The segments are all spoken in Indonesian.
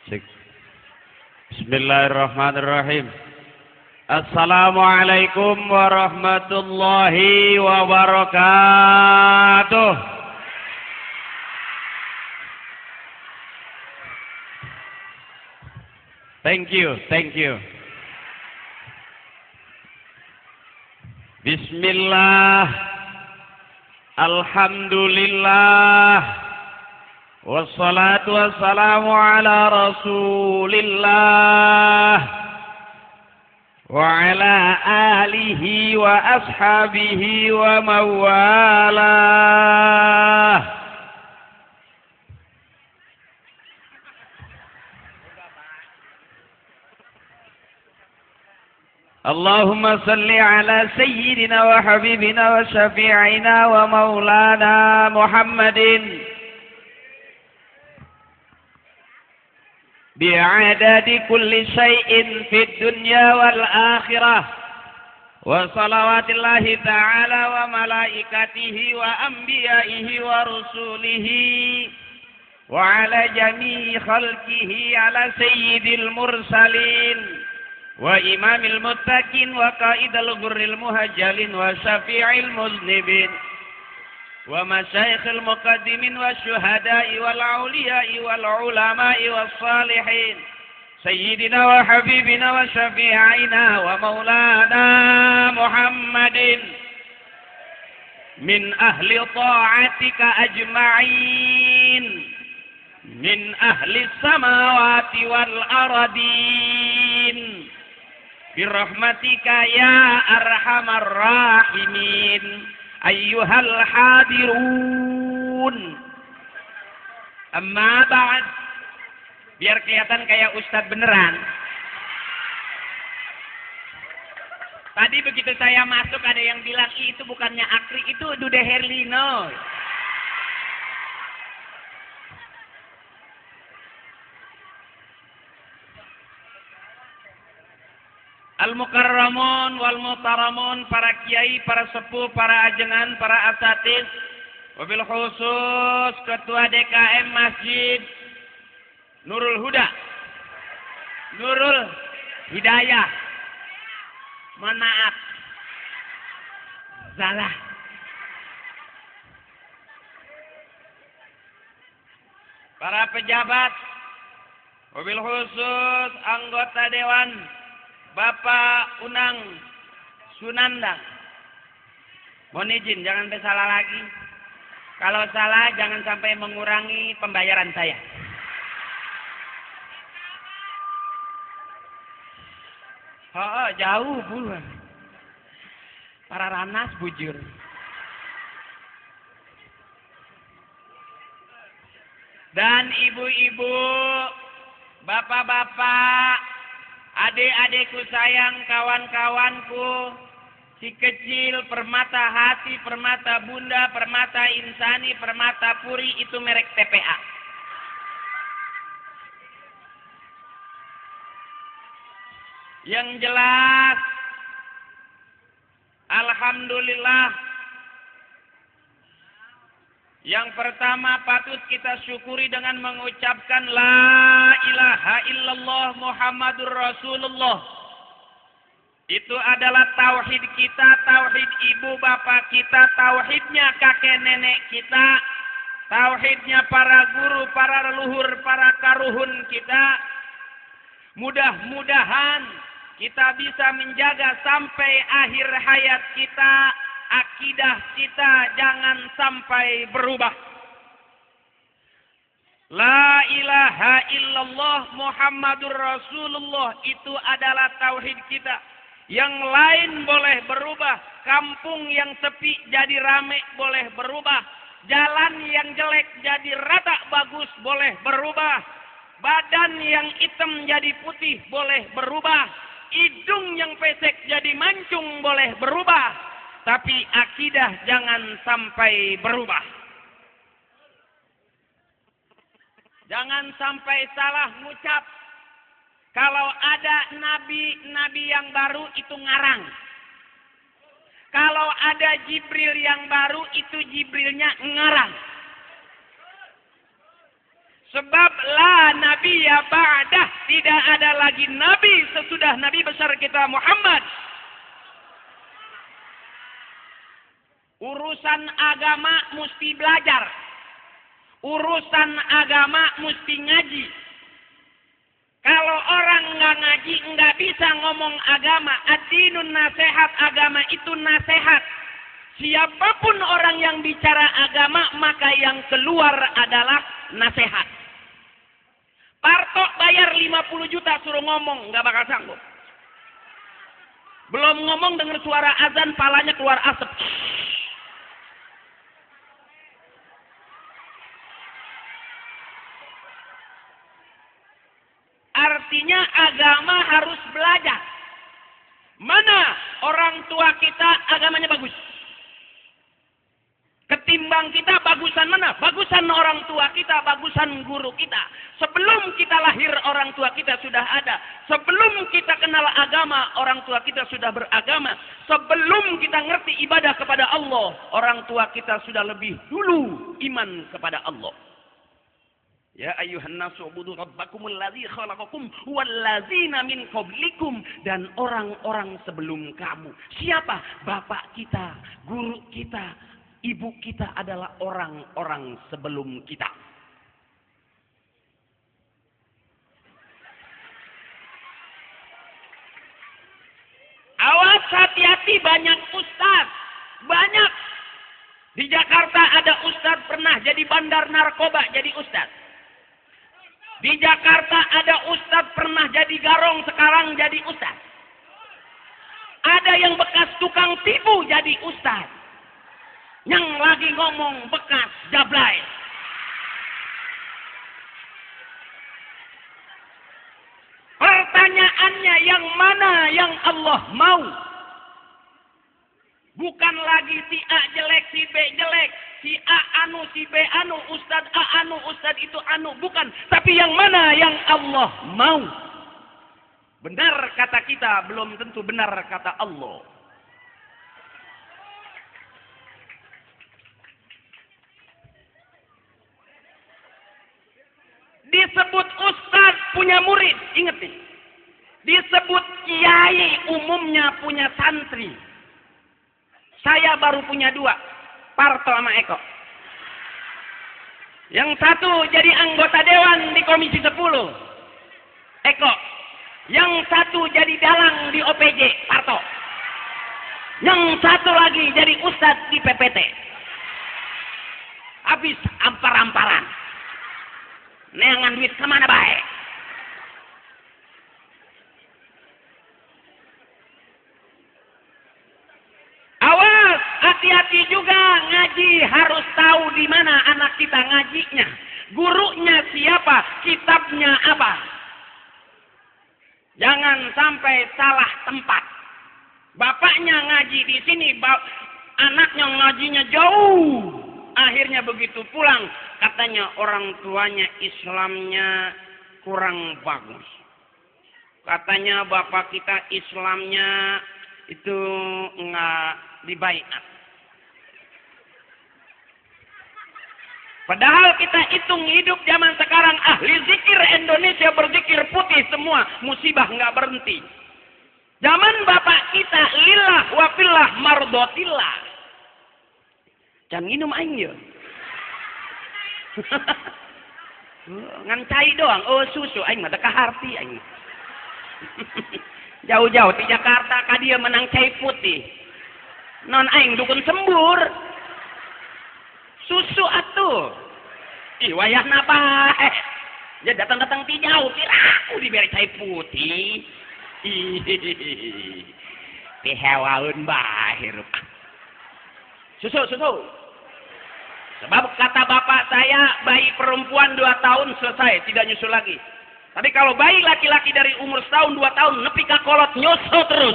Bismillahirrahmanirrahim. Assalamualaikum warahmatullahi wabarakatuh. Thank you. Bismillah. Alhamdulillah. Wassalatu wassalamu ala Rasulillah wa ala alihi wa ashabihi wa mawalah. Allahumma salli ala sayyidina wa habibina wa syafi'ina wa maulana Muhammadin bi'adadi kulli syai'in fid dunya wal akhirah wa salawatillahi ta'ala wa malaikatihi wa anbiya'ihi wa rusulihi wa ala jami'i khalqihi ala sayyidil mursalin wa imamil muttaqin wa qaidal ghurril muhajjalin wa syafi'il muznibin wa masyayikhil muqaddimin wa syuhada'i wal awliya'i wal ulama'i was salihin sayyidina wa habibina wa syafi'ina wa maulana Muhammadin min ahli ta'atika ajma'in min ahli samawati wal aradin birahmatika ya arhamar rahimin ayyuhal hadirun. Amma ba'd. Biar kelihatan kayak ustadz beneran. Tadi begitu saya masuk ada yang bilang, itu bukannya Akri, itu Dude Herlino. Al-Mukarramun wal Mutaramun, para kiai, para sepuh, para ajengan, para asatid, wabil khusus ketua DKM Masjid Nurul Huda, Nurul Hidayah, mohon maaf salah, para pejabat, wabil khusus anggota Dewan Bapak Unang Sunandang, mohon izin jangan sampai salah lagi. Kalau salah jangan sampai mengurangi pembayaran saya. Oh, jauh bu. Para ranas bujur. Dan ibu-ibu, bapak-bapak, adik-adikku sayang, kawan-kawanku, si kecil, permata hati, permata bunda, permata insani, permata puri, itu merek TPA. Yang jelas, alhamdulillah, yang pertama patut kita syukuri dengan mengucapkan La ilaha illallah Muhammadur Rasulullah. Itu adalah tauhid kita, tauhid ibu bapak kita, tauhidnya kakek nenek kita, tauhidnya para guru, para leluhur, para karuhun kita. Mudah-mudahan kita bisa menjaga sampai akhir hayat kita. Akidah kita jangan sampai berubah. La ilaha illallah Muhammadur Rasulullah, itu adalah tauhid kita. Yang lain boleh berubah. Kampung yang sepi jadi rame boleh berubah. Jalan yang jelek jadi rata bagus boleh berubah. Badan yang hitam jadi putih boleh berubah. Hidung yang pesek jadi mancung boleh berubah. Tapi akidah jangan sampai berubah. Jangan sampai salah ngucap. Kalau ada nabi yang baru itu ngarang. Kalau ada Jibril yang baru itu Jibrilnya ngarang. Sebab la nabiyya ba'dah, tidak ada lagi nabi sesudah nabi besar kita Muhammad. Urusan agama mesti belajar. Urusan agama mesti ngaji. Kalau orang nggak ngaji, nggak bisa ngomong agama. Ad-dinun nasihat, agama itu nasihat. Siapapun orang yang bicara agama, maka yang keluar adalah nasihat. Parto bayar 50 juta suruh ngomong, nggak bakal sanggup. Belum ngomong dengar suara azan, palanya keluar asap. Artinya agama harus belajar. Mana orang tua kita agamanya bagus? Ketimbang kita bagusan mana? Bagusan orang tua kita, bagusan guru kita. Sebelum kita lahir orang tua kita sudah ada. Sebelum kita kenal agama, orang tua kita sudah beragama. Sebelum kita ngerti ibadah kepada Allah, orang tua kita sudah lebih dulu iman kepada Allah. Ya ayyuhan nasu ubudu rabbakumul ladzi khalaqakum walladzina min qablikum, dan orang-orang sebelum kamu. Siapa? Bapak kita, guru kita, ibu kita adalah orang-orang sebelum kita. Awas, hati-hati, banyak ustaz. Banyak. Di Jakarta ada ustaz pernah jadi bandar narkoba, jadi ustaz. Di Jakarta ada ustaz pernah jadi garong, sekarang jadi ustaz. Ada yang bekas tukang tipu jadi ustaz. Yang lagi ngomong bekas jablay. Pertanyaannya, yang mana yang Allah mau? Bukan lagi si A jelek, si B jelek, si A anu, si B anu, ustad A anu, ustad itu anu. Bukan. Tapi yang mana yang Allah mau? Benar kata kita, belum tentu benar kata Allah. Disebut ustad punya murid, ingat nih. Disebut kiai umumnya punya santri. Saya baru punya 2, Parto sama Eko. Yang satu jadi anggota dewan di Komisi 10, Eko. Yang satu jadi dalang di OPJ, Parto. Yang satu lagi jadi ustadz di PPT. Habis ampar-amparan. Neangan duit kemana baik? Awas, hati-hati juga ngaji, harus tahu di mana anak kita ngajinya. Gurunya siapa, kitabnya apa. Jangan sampai salah tempat. Bapaknya ngaji di sini, anaknya ngajinya jauh. Akhirnya begitu pulang, katanya orang tuanya Islamnya kurang bagus. Katanya bapak kita Islamnya itu nggak dibaiat. Padahal kita hitung hidup zaman sekarang, ahli zikir Indonesia berzikir putih semua, musibah nggak berhenti. Zaman bapak kita lillah wa fillah mardotillah. Jangan minum aing ya. Ngan cai doang, oh susu aing mah teka harti aing. Jauh-jauh di Jakarta ka dia menang cai putih. Non aing dukun sembur. Susu atuh. Ih wayahna bae. Ya datang-datang ti jauh kiraku diberi cai putih. Ih. Ti hewaeun bae hirup. Susu. Sebab kata bapak saya, bayi perempuan 2 tahun selesai, tidak nyusul lagi. Tapi kalau bayi laki-laki dari umur setahun 2 tahun, nepi ka kolot nyusul terus.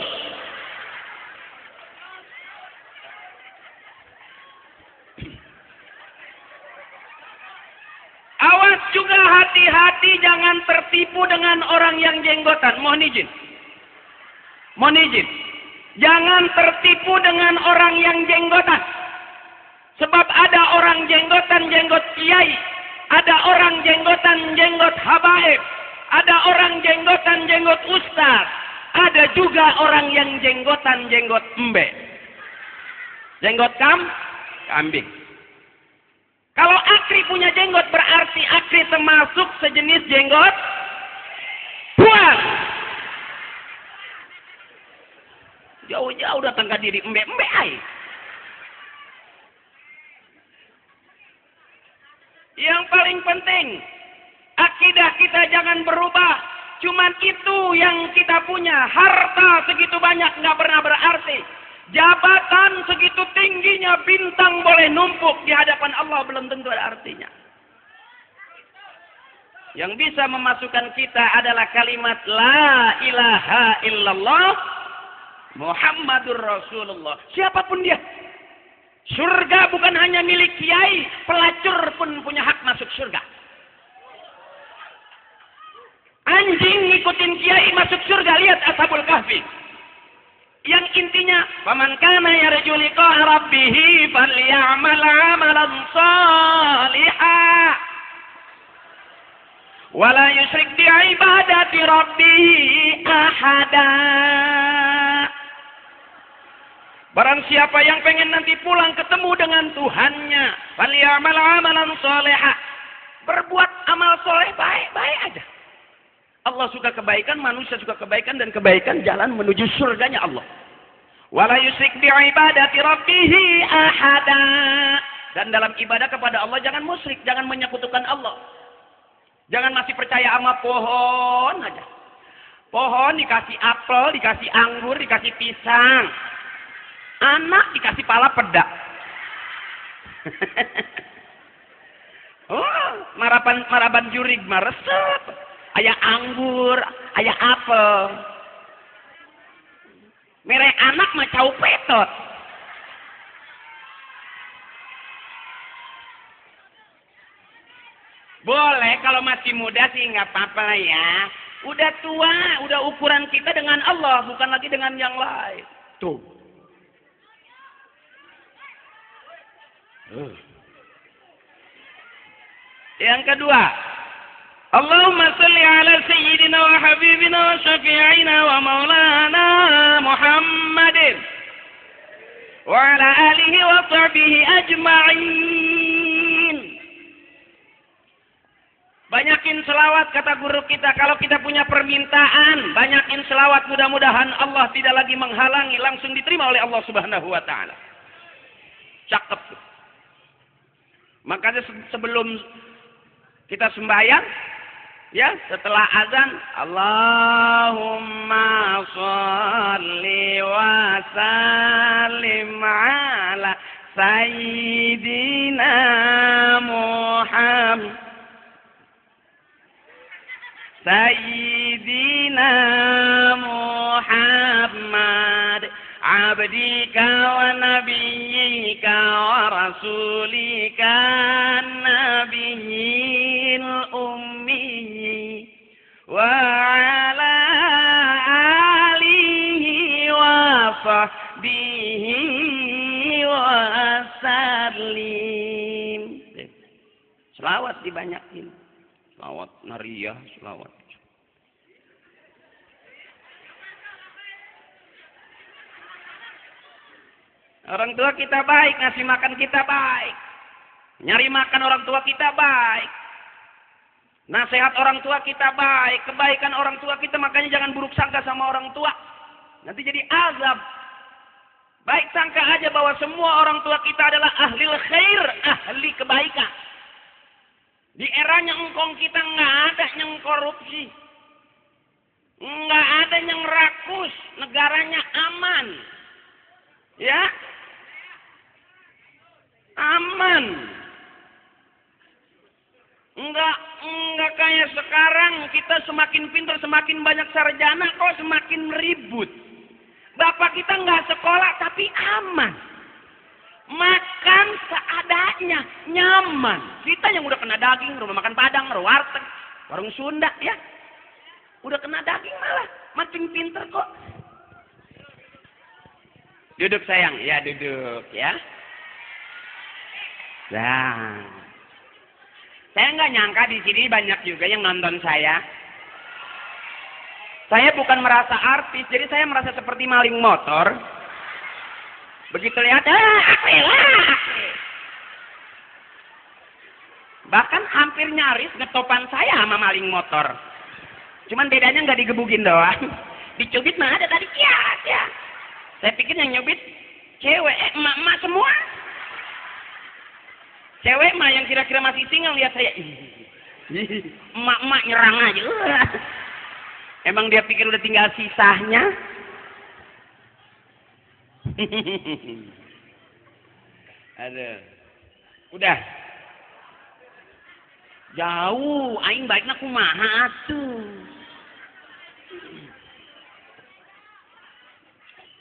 Awas juga, hati-hati jangan tertipu dengan orang yang jenggotan. Mohon izin. Jangan tertipu dengan orang yang jenggotan. Sebab ada orang jenggotan, jenggot kiai. Ada orang jenggotan jenggot habaib. Ada orang jenggotan jenggot ustaz. Ada juga orang yang jenggotan jenggot embe. Jenggot kambing. Kalau akri punya jenggot berarti akri termasuk sejenis jenggot puan. Jauh-jauh datang ke diri embe-embe ai. Yang paling penting, akidah kita jangan berubah. Cuman itu yang kita punya. Harta segitu banyak nggak pernah berarti. Jabatan segitu tingginya bintang boleh numpuk di hadapan Allah belum tentu ada artinya. Yang bisa memasukkan kita adalah kalimat La ilaha illallah Muhammadur Rasulullah. Siapapun dia. Surga bukan hanya milik kiai, pelacur pun punya hak masuk surga. Anjing ngikutin kiai masuk surga, lihat Ashabul Kahfi. Yang intinya, "Faman kana yarju liqa'a rabbih falyamal 'amalan shalihan wa la yusyrik bi 'ibadati rabbih ahada." Barang siapa yang pengen nanti pulang ketemu dengan Tuhannya, falyamal 'amalan shalihan. Berbuat amal soleh baik-baik aja. Allah suka kebaikan, manusia suka kebaikan, dan kebaikan jalan menuju surganya Allah. Wala yusyrik bi ibadati rabbih ahada. Dan dalam ibadah kepada Allah jangan musyrik, jangan menyekutukan Allah. Jangan masih percaya sama pohon aja. Pohon dikasih apel, dikasih anggur, dikasih pisang. Anak dikasih pala peda. Oh, maraban jurig mah resep. Aya anggur, aya apel. Mere anak mah cau petot. Boleh kalau masih muda sih nggak apa-apa ya. Udah tua, udah ukuran kita dengan Allah, bukan lagi dengan yang lain. Tuh. Yang kedua, Allahumma salli ala sayyidina wa habibina wa syafi'ina wa maulana Muhammadin wa ala alihi wa sahbihi ajma'in. Banyakin selawat kata guru kita. Kalau kita punya permintaan, banyakin selawat, mudah-mudahan Allah tidak lagi menghalangi, langsung diterima oleh Allah Subhanahu wa taala. Cakep. Makanya sebelum kita sembahyang, ya, setelah azan, Allahumma sholli wa sallim ala sayyidina Muhammad abdika wa nabiyyika wa rasulika nabiyil ummi wa ala alihi wa sahbihi wa sallim. Selawat dibanyakin. Selawat nariyah, selawat. Orang tua kita baik, ngasih makan kita baik. Nyari makan orang tua kita baik. Nasihat orang tua kita baik. Kebaikan orang tua kita, makanya jangan buruk sangka sama orang tua. Nanti jadi azab. Baik sangka aja bahwa semua orang tua kita adalah ahli khair, ahli kebaikan. Di eranya engkong kita nggak ada yang korupsi. Nggak ada yang rakus. Negaranya aman. Ya, aman. Enggak kayak sekarang kita semakin pintar, semakin banyak sarjana, kok semakin ribut. Bapak kita nggak sekolah tapi aman. Makan seadanya, nyaman. Kita yang udah kena daging, rumah makan Padang, warteg, warung Sunda, ya, udah kena daging malah makin pintar kok. Duduk sayang, ya duduk ya. Nah, Saya nggak nyangka di sini banyak juga yang nonton saya. Saya bukan merasa artis, jadi saya merasa seperti maling motor. Begitu lihat, bahkan hampir nyaris ngetopan saya sama maling motor. Cuman bedanya nggak digebugin doang. Dicubit mah ada tadi, ya. Saya pikir yang nyubit cewek, emak-emak semua. Cewek mah yang kira-kira masih single lihat saya, emak-emak nyerang aja. Emang dia pikir udah tinggal sisanya? Aduh. Udah. Jauh, aing baikna kumaha atuh.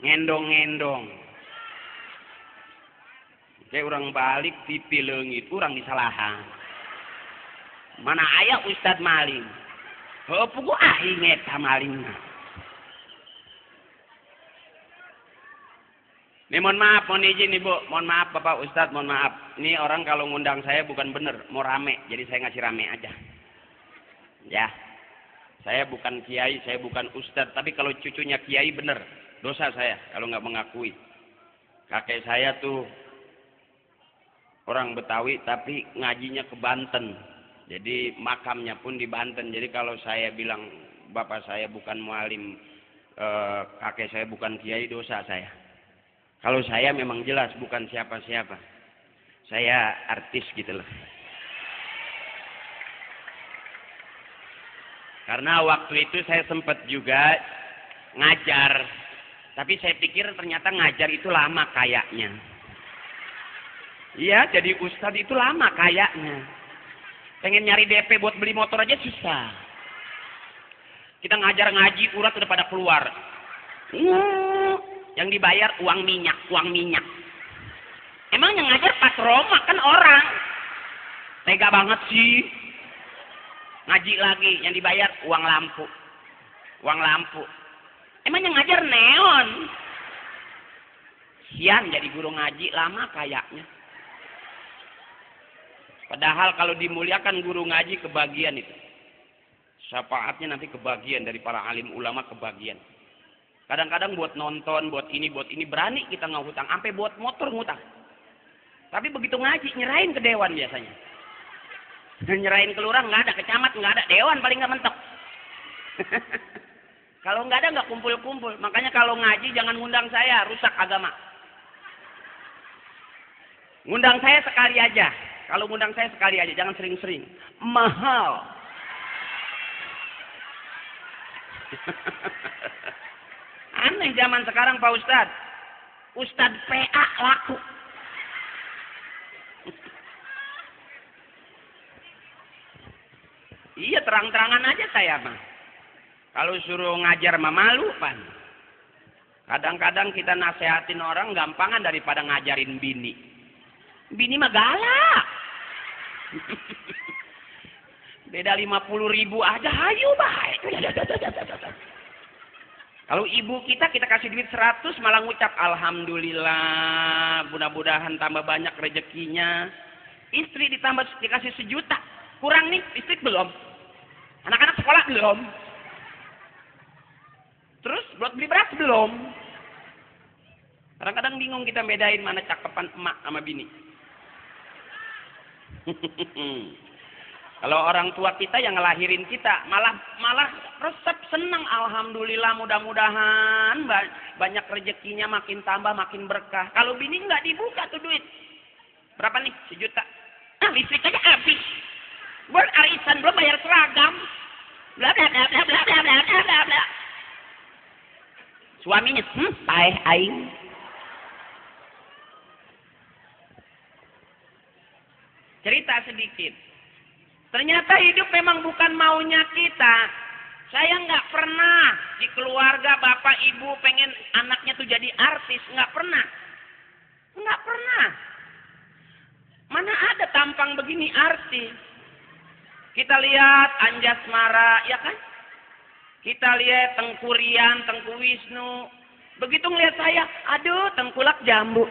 Ngendong-ngendong. Kayak orang balik TV leungit, urang disalahan. Mana aya Ustad maling? Heuh pugu aing eta malingna. Nih mohon maaf, mohon izin Ibu, mohon maaf Bapak Ustad, mohon maaf. Ini orang kalau ngundang saya bukan bener, mau rame, jadi saya ngasih rame aja. Ya, saya bukan kiai, saya bukan Ustad, tapi kalau cucunya kiai bener, dosa saya kalau nggak mengakui. Kakek saya tuh orang Betawi tapi ngajinya ke Banten, jadi makamnya pun di Banten. Jadi kalau saya bilang bapak saya bukan mualim, kakek saya bukan kiai, dosa saya. Kalau saya memang jelas bukan siapa-siapa, saya artis gitu loh. Karena waktu itu saya sempat juga ngajar, tapi saya pikir ternyata ngajar itu lama kayaknya. Iya, jadi ustadz itu lama kayaknya. Pengen nyari DP buat beli motor aja susah. Kita ngajar ngaji, urat udah pada keluar. Yang dibayar uang minyak. Emang yang ngajar pas Roma kan orang. Tega banget sih. Ngaji lagi, yang dibayar uang lampu. Emang yang ngajar neon. Sian jadi guru ngaji lama kayaknya. Padahal kalau dimuliakan guru ngaji kebagian itu. Syafaatnya nanti kebagian dari para alim ulama kebagian. Kadang-kadang buat nonton, buat ini berani kita nggak hutang, sampai buat motor ngutang. Tapi begitu ngaji nyerahin ke dewan biasanya. Nyerahin ke lurah nggak ada, ke camat nggak ada, dewan paling nggak mentok. Kalau nggak ada nggak kumpul-kumpul. Makanya kalau ngaji jangan ngundang saya, rusak agama. Ngundang saya sekali aja. Kalau ngundang saya sekali aja, jangan sering-sering. Mahal. Aneh zaman sekarang Pak Ustadz. Ustadz PA laku. Iya terang-terangan aja saya mah. Kalau suruh ngajar mah malu pan. Kadang-kadang kita nasehatin orang gampangan daripada ngajarin bini. Bini mah galak. Beda 50.000 aja hayu baik. Kalau ibu kita kasih duit 100 malah ngucap alhamdulillah, mudah-mudahan tambah banyak rezekinya. Istri ditambah dikasih 1 juta, kurang nih, listrik belum, anak-anak sekolah belum, terus buat beli beras belum. Kadang-kadang bingung kita bedain mana cakepan emak sama bini. Kalau orang tua kita yang ngelahirin kita malah resep senang, alhamdulillah, mudah-mudahan banyak rezekinya, makin tambah makin berkah. Kalau bini nggak dibuka tuh duit, berapa nih, 1 juta, listrik aja habis, buat arisan belum bayar seragam, bla bla bla bla bla bla bla bla bla. Suaminya paeh aing. Cerita sedikit. Ternyata hidup memang bukan maunya kita. Saya nggak pernah di keluarga bapak ibu pengen anaknya tuh jadi artis, nggak pernah. Mana ada tampang begini artis? Kita lihat Anjasmara, ya kan? Kita lihat Tengku Rian, Tengku Wisnu. Begitu ngelihat saya, aduh tengkulak jambu.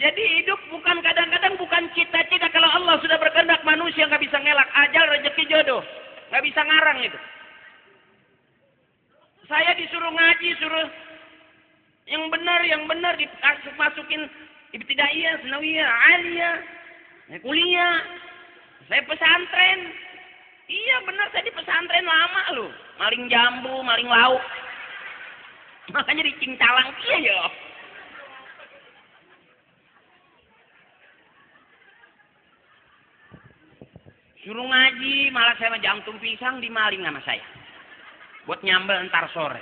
Jadi hidup bukan kadang-kadang bukan cita-cita. Kalau Allah sudah berkehendak, manusia nggak bisa ngelak. Ajal, rezeki, jodoh, nggak bisa ngarang itu. Saya disuruh ngaji, suruh yang benar dimasukin ibtidaiyah, sanawiyah, aliyah, kuliah. Saya pesantren. Iya benar, saya di pesantren lama loh. Maling jambu, maling lauk. Makanya di Cincang iya ya. Suruh ngaji, malah saya jantung pisang dimaling sama saya. Buat nyambel ntar sore.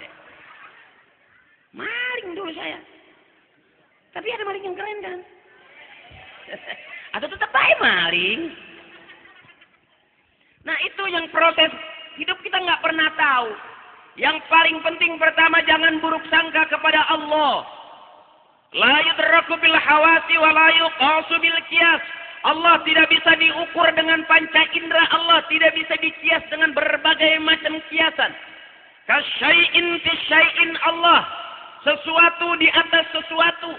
Maling dulu saya. Tapi ada maling yang keren kan? Atau tetap baik maling. Nah itu yang proses hidup kita nggak pernah tahu. Yang paling penting pertama, jangan buruk sangka kepada Allah. La yudraku bil hawasi wa la yuqasu bil qiyas. Allah tidak bisa diukur dengan panca indera. Allah tidak bisa dikias dengan berbagai macam kiasan. Kasyai'in fi syai'in Allah. Sesuatu di atas sesuatu.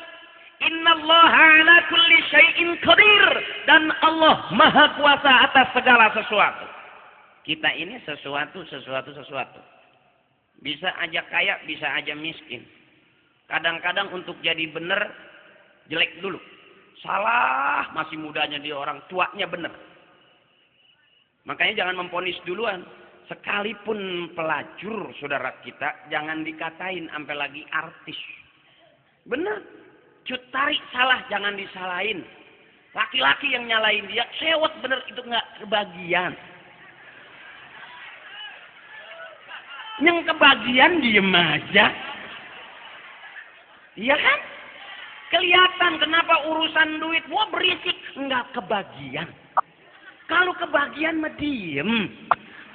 Innallaha ala kulli syai'in qadir. Dan Allah maha kuasa atas segala sesuatu. Kita ini sesuatu. Bisa aja kaya, bisa aja miskin. Kadang-kadang untuk jadi benar, jelek dulu. Salah, masih mudanya dia orang, tuanya benar. Makanya jangan memponis duluan. Sekalipun pelacur saudara kita, jangan dikatain sampai lagi artis. Benar. Cut tarik salah, jangan disalahin. Laki-laki yang nyalain dia, sewot bener, itu nggak kebagian. Yang kebagian diem aja. Iya kan? Kelihatan kenapa urusan duit, wah berisik, nggak kebagian. Kalau kebagian mah diem.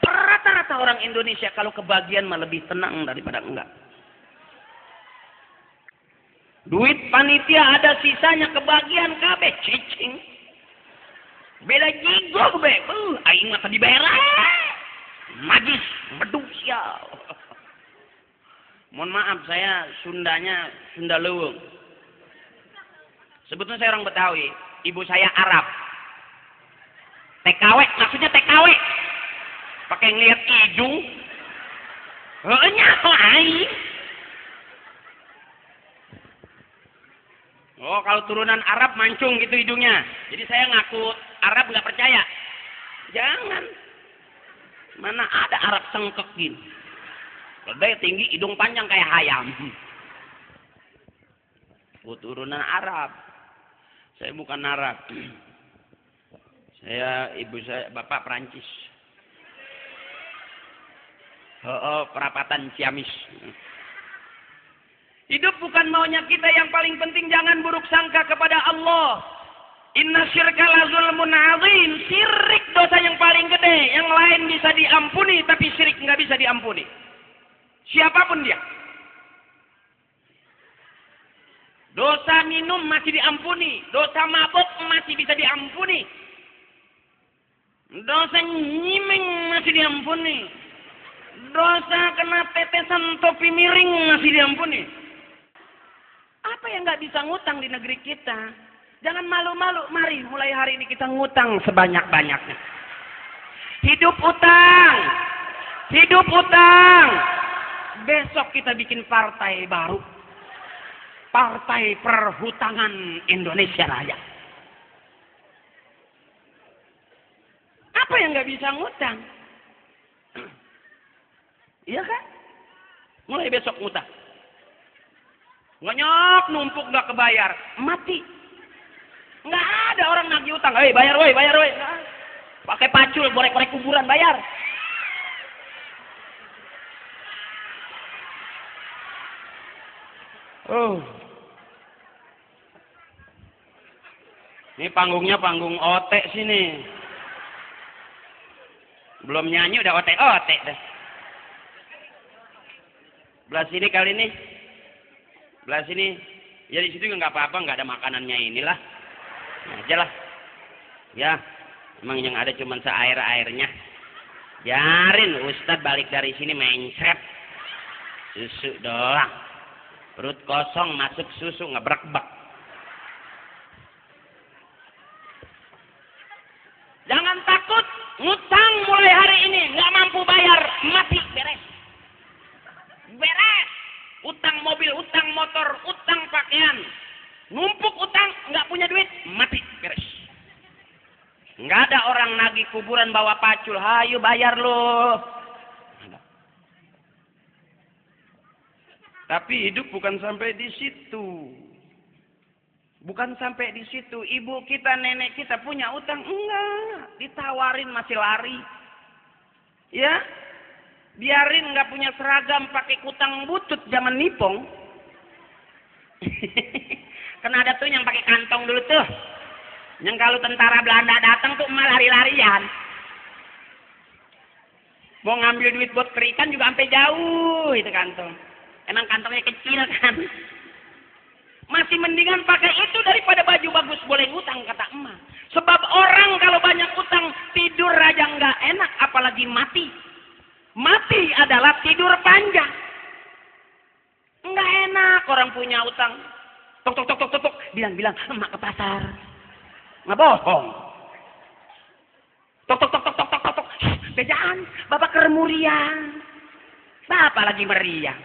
Rata-rata orang Indonesia kalau kebagian mah lebih tenang daripada enggak. Duit panitia ada sisanya, kebagian kabeh cicing. Beda jigog be. Aing mah tadi bayar. Magis, beduk sial. Mohon maaf, saya Sundanya Sunda Leuweung. Sebetulnya saya orang Betawi, ibu saya Arab. TKW, maksudnya TKW. Pakai ngeliat hidung. Nyalain. Oh, kalau turunan Arab mancung gitu hidungnya. Jadi saya ngaku Arab nggak percaya. Jangan. Mana ada Arab sengkek gini. Gede tinggi, hidung panjang kayak ayam. Turunan Arab. Saya bukan Arab. Ibu saya, bapak Perancis. Perapatan Ciamis. Hidup bukan maunya kita, yang paling penting jangan buruk sangka kepada Allah. Inna syirka la zulmun azim. Syirik dosa yang paling gede. Yang lain bisa diampuni, tapi syirik nggak bisa diampuni. Siapapun dia. Dosa minum masih diampuni. Dosa mabuk masih bisa diampuni. Dosa nyimeng masih diampuni. Dosa kena tetesan topi miring masih diampuni. Apa yang nggak bisa ngutang di negeri kita? Jangan malu-malu. Mari mulai hari ini kita ngutang sebanyak-banyaknya. Hidup utang. Hidup utang. Besok kita bikin partai baru. Partai Perhutangan Indonesia Raya. Apa yang nggak bisa ngutang? Iya kan? Mulai besok ngutang. Banyak numpuk nggak kebayar, mati. Nggak ada orang nagih utang. Bayar woi. Pakai pacul, korek-korek kuburan, bayar. Ini panggungnya panggung otek sini. Belum nyanyi udah otek deh. Belah sini kali ini. Belah sini. Ya di situ nggak apa-apa, nggak ada makanannya inilah. Nah, aja lah. Ya, emang yang ada cuma seair-airnya. Biarin Ustadz balik dari sini mencret. Susu doang. Perut kosong masuk susu ngebrek-bek. Jangan takut, ngutang mulai hari ini nggak mampu bayar, mati, beres. Beres. Utang mobil, utang motor, utang pakaian, numpuk utang, nggak punya duit, mati, beres. Nggak ada orang nagih kuburan bawa pacul, hayu bayar lo. Tapi hidup bukan sampai di situ. Bukan sampai di situ. Ibu kita, nenek kita punya utang, enggak. Ditawarin masih lari. Ya, biarin nggak punya seragam pakai kutang butut zaman nipong. Karena ada tuh yang pakai kantong dulu tuh. Yang kalau tentara Belanda datang tuh emak lari-larian. Mau ngambil duit buat kerikan juga sampai jauh itu kantong. Emang kantongnya kecil kan. Masih mendingan pakai itu daripada baju bagus boleh ngutang kata emak. Sebab orang kalau banyak utang tidur aja nggak enak apalagi mati. Mati adalah tidur panjang. Nggak enak orang punya utang. Tok tok tok tok tok tok. Bilang emak ke pasar. Nggak bohong. Tok tok tok tok tok tok tok. Bejaan, bapak keremurian. Bapak lagi meriang.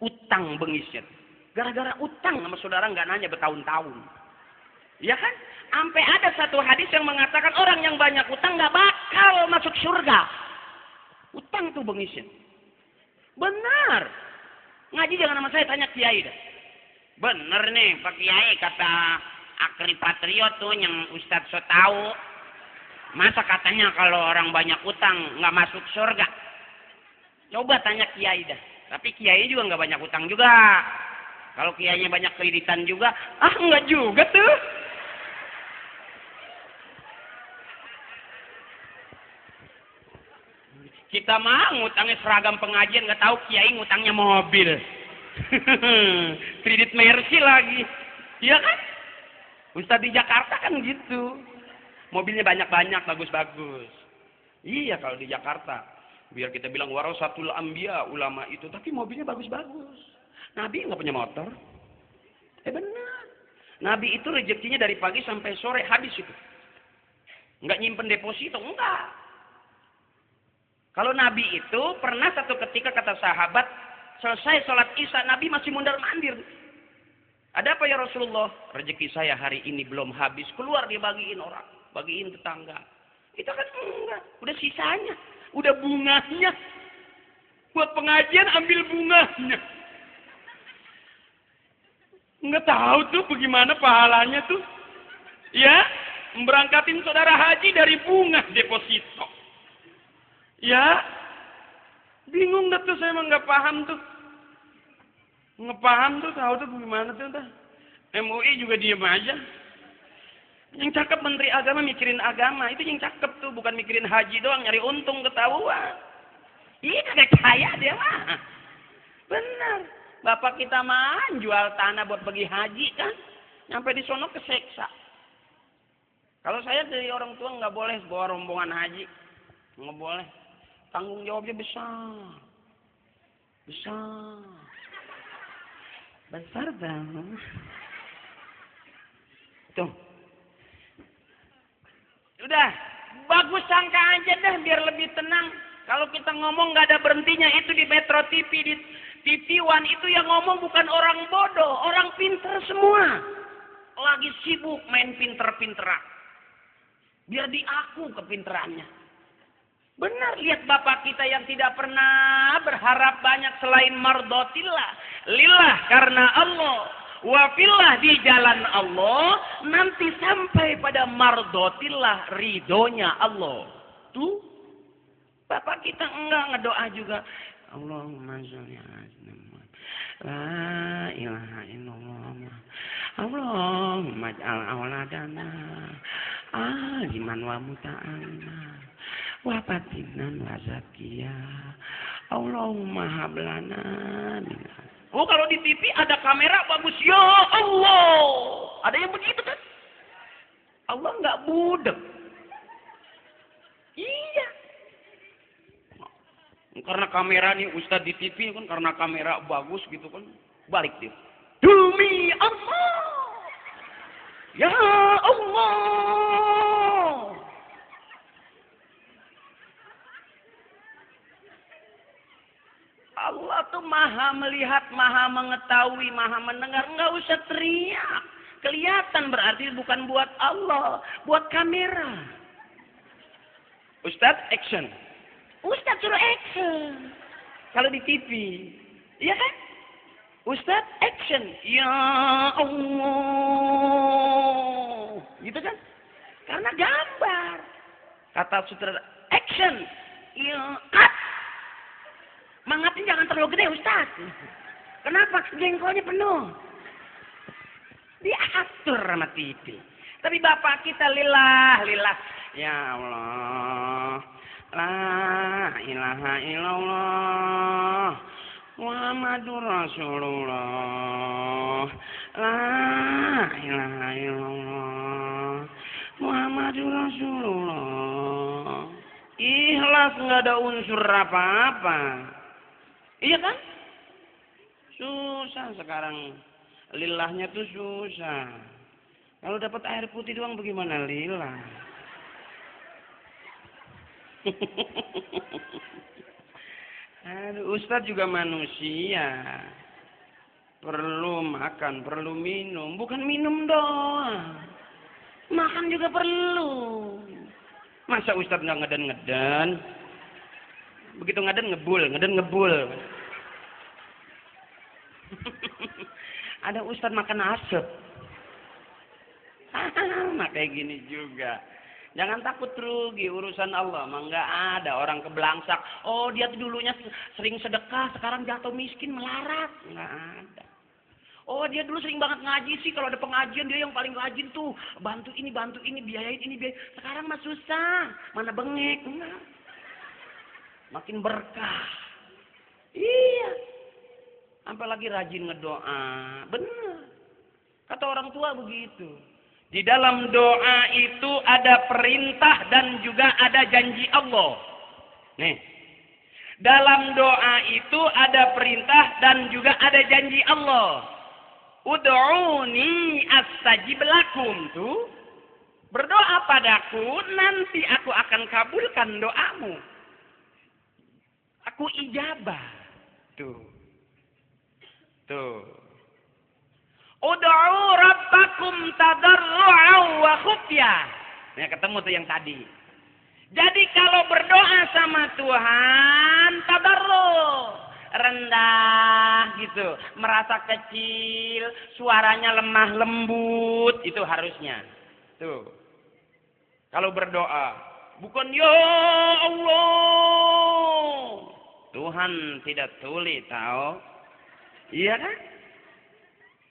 Utang bengisnya. Gara-gara utang sama saudara nggak nanya bertahun-tahun. Ya kan? Sampai ada satu hadis yang mengatakan orang yang banyak utang nggak bakal masuk surga. Utang tuh bengisnya. Benar. Ngaji jangan sama saya, tanya kiai dah. Bener nih Pak Kiai kata Akri Patriot tuh yang Ustadz so tahu. Masa katanya kalau orang banyak utang nggak masuk surga? Coba tanya kiai dah. Tapi kiai juga nggak banyak utang juga. Kalau kiainya banyak kreditan juga, nggak juga tuh. Kita mah ngutangnya seragam pengajian, nggak tahu kiai ngutangnya mobil. Kredit Mercy lagi. Iya kan? Ustadz di Jakarta kan gitu. Mobilnya banyak-banyak, bagus-bagus. Iya kalau di Jakarta. Biar kita bilang warasatul anbiya, ulama itu. Tapi mobilnya bagus-bagus. Nabi nggak punya motor. Benar. Nabi itu rezekinya dari pagi sampai sore habis itu. Nggak nyimpen deposito, enggak. Kalau Nabi itu pernah satu ketika kata sahabat, selesai sholat isya Nabi masih mundar-mandir. Ada apa ya Rasulullah? Rezeki saya hari ini belum habis. Keluar dibagiin orang. Bagiin tetangga. Itu kan enggak. Udah sisanya. Udah bunganya. Buat pengajian ambil bunganya. Enggak tahu tuh bagaimana pahalanya tuh. Ya. Memberangkatin saudara haji dari bunga deposito. Ya. Bingung dah tuh saya emang nggak paham tuh. Nggak paham tuh tahu tuh bagaimana tuh. MUI juga diem aja. Yang cakep Menteri Agama mikirin agama. Itu yang cakep tuh. Bukan mikirin haji doang. Nyari untung ketahuan. Iya kagak kaya dia mah. Benar. Bapak kita mah jual tanah buat bagi haji kan. Nyampe di sono keseksa. Kalau saya dari orang tua nggak boleh bawa rombongan haji. Nggak boleh. Tanggung jawabnya besar. Besar. Besar banget. Tuh. Udah, bagus sangka aja dah biar lebih tenang. Kalau kita ngomong nggak ada berhentinya itu di Metro TV, di TV One itu yang ngomong bukan orang bodoh, orang pinter semua. Lagi sibuk main pinter-pinteran. Biar diaku kepinterannya. Benar, lihat bapak kita yang tidak pernah berharap banyak selain mardotillah. Lillah karena Allah. Wafillah di jalan Allah nanti sampai pada mardotillah ridhonya Allah. Tuh bapak kita enggak ngedoa juga. Allahumma sholli ala Muhammad. La ilaha illallah. Allahumma ij'al auladana aliman wa muta'alima wa fatinan wa zakiya. Allahumma hablana minna. Oh kalau di TV ada kamera bagus ya Allah. Ada yang begitu kan? Allah nggak budek. Iya. Karena kamera nih Ustadz di TV kan karena kamera bagus gitu kan. Balik dia. Demi Allah. Ya Allah. maha melihat, maha mengetahui, maha mendengar. Enggak usah teriak. Kelihatan berarti bukan buat Allah, buat kamera. Ustadz, action. Ustadz suruh action. Kalau di TV. Iya kan? Ustadz, action. Ya Allah. Gitu kan? Karena gambar. Kata sutradara, action. Ya, cut. Mangatnya jangan terlalu gede, Ustadz. Kenapa? Jengkolnya penuh. Diatur sama TV. Tapi bapak kita lillah. Ya Allah. La ilaha illallah. Muhammadur Rasulullah. La ilaha illallah. Muhammadur Rasulullah. Ikhlas, nggak ada unsur apa-apa. Iya kan? Susah sekarang. Lillahnya tuh susah. Kalau dapat air putih doang bagaimana lillah? Aduh, Ustadz juga manusia. Perlu makan, perlu minum. Bukan minum doang. Makan juga perlu. Masa Ustadz nggak ngeden-ngeden? Begitu ngeden ngebul. Ada Ustadz makan asap. Nah kayak gini juga. Jangan takut rugi, urusan Allah mah nggak ada orang keblangsak. Oh dia tuh dulunya sering sedekah, sekarang jatuh miskin melarat. Nggak ada. Oh dia dulu sering banget ngaji sih, kalau ada pengajian dia yang paling rajin tuh. Bantu ini, biayain ini, biayain. Sekarang mah susah, mana bengek. Enggak. Makin berkah. Iya. Apalagi rajin ngedoa. Benar. Kata orang tua begitu. Di dalam doa itu ada perintah dan juga ada janji Allah. Nih. Dalam doa itu ada perintah dan juga ada janji Allah. Ud'uni astajib lakum tuh. Berdoa padaku, nanti aku akan kabulkan doamu. Aku ijabah. Tuh. Ud'u rabbakum tadarru'an wa khufyah. Nah, ketemu tuh yang tadi. Jadi kalau berdoa sama Tuhan, tadarru', rendah gitu, merasa kecil, suaranya lemah lembut, itu harusnya. Tuh. Kalau berdoa, bukan ya Allah. Tuhan tidak tuli tahu. Iya kan?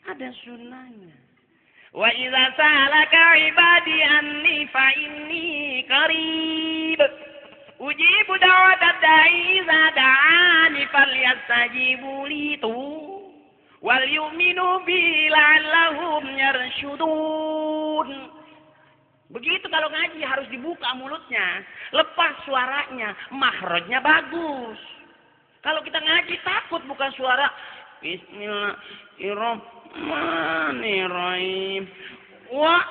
Ada sunnahnya. Wa idza sa'alaka 'ibadi anni fa inni qarib. Ujibu da'watad da'i idza da'ani falyastajibu li tu. Wal yu'minu bi la'allahum yarshudun. Begitu kalau ngaji harus dibuka mulutnya, lepas suaranya, makhrajnya bagus. Kalau kita ngaji takut bukan suara Bismillahirrahmanirrahim. Wah,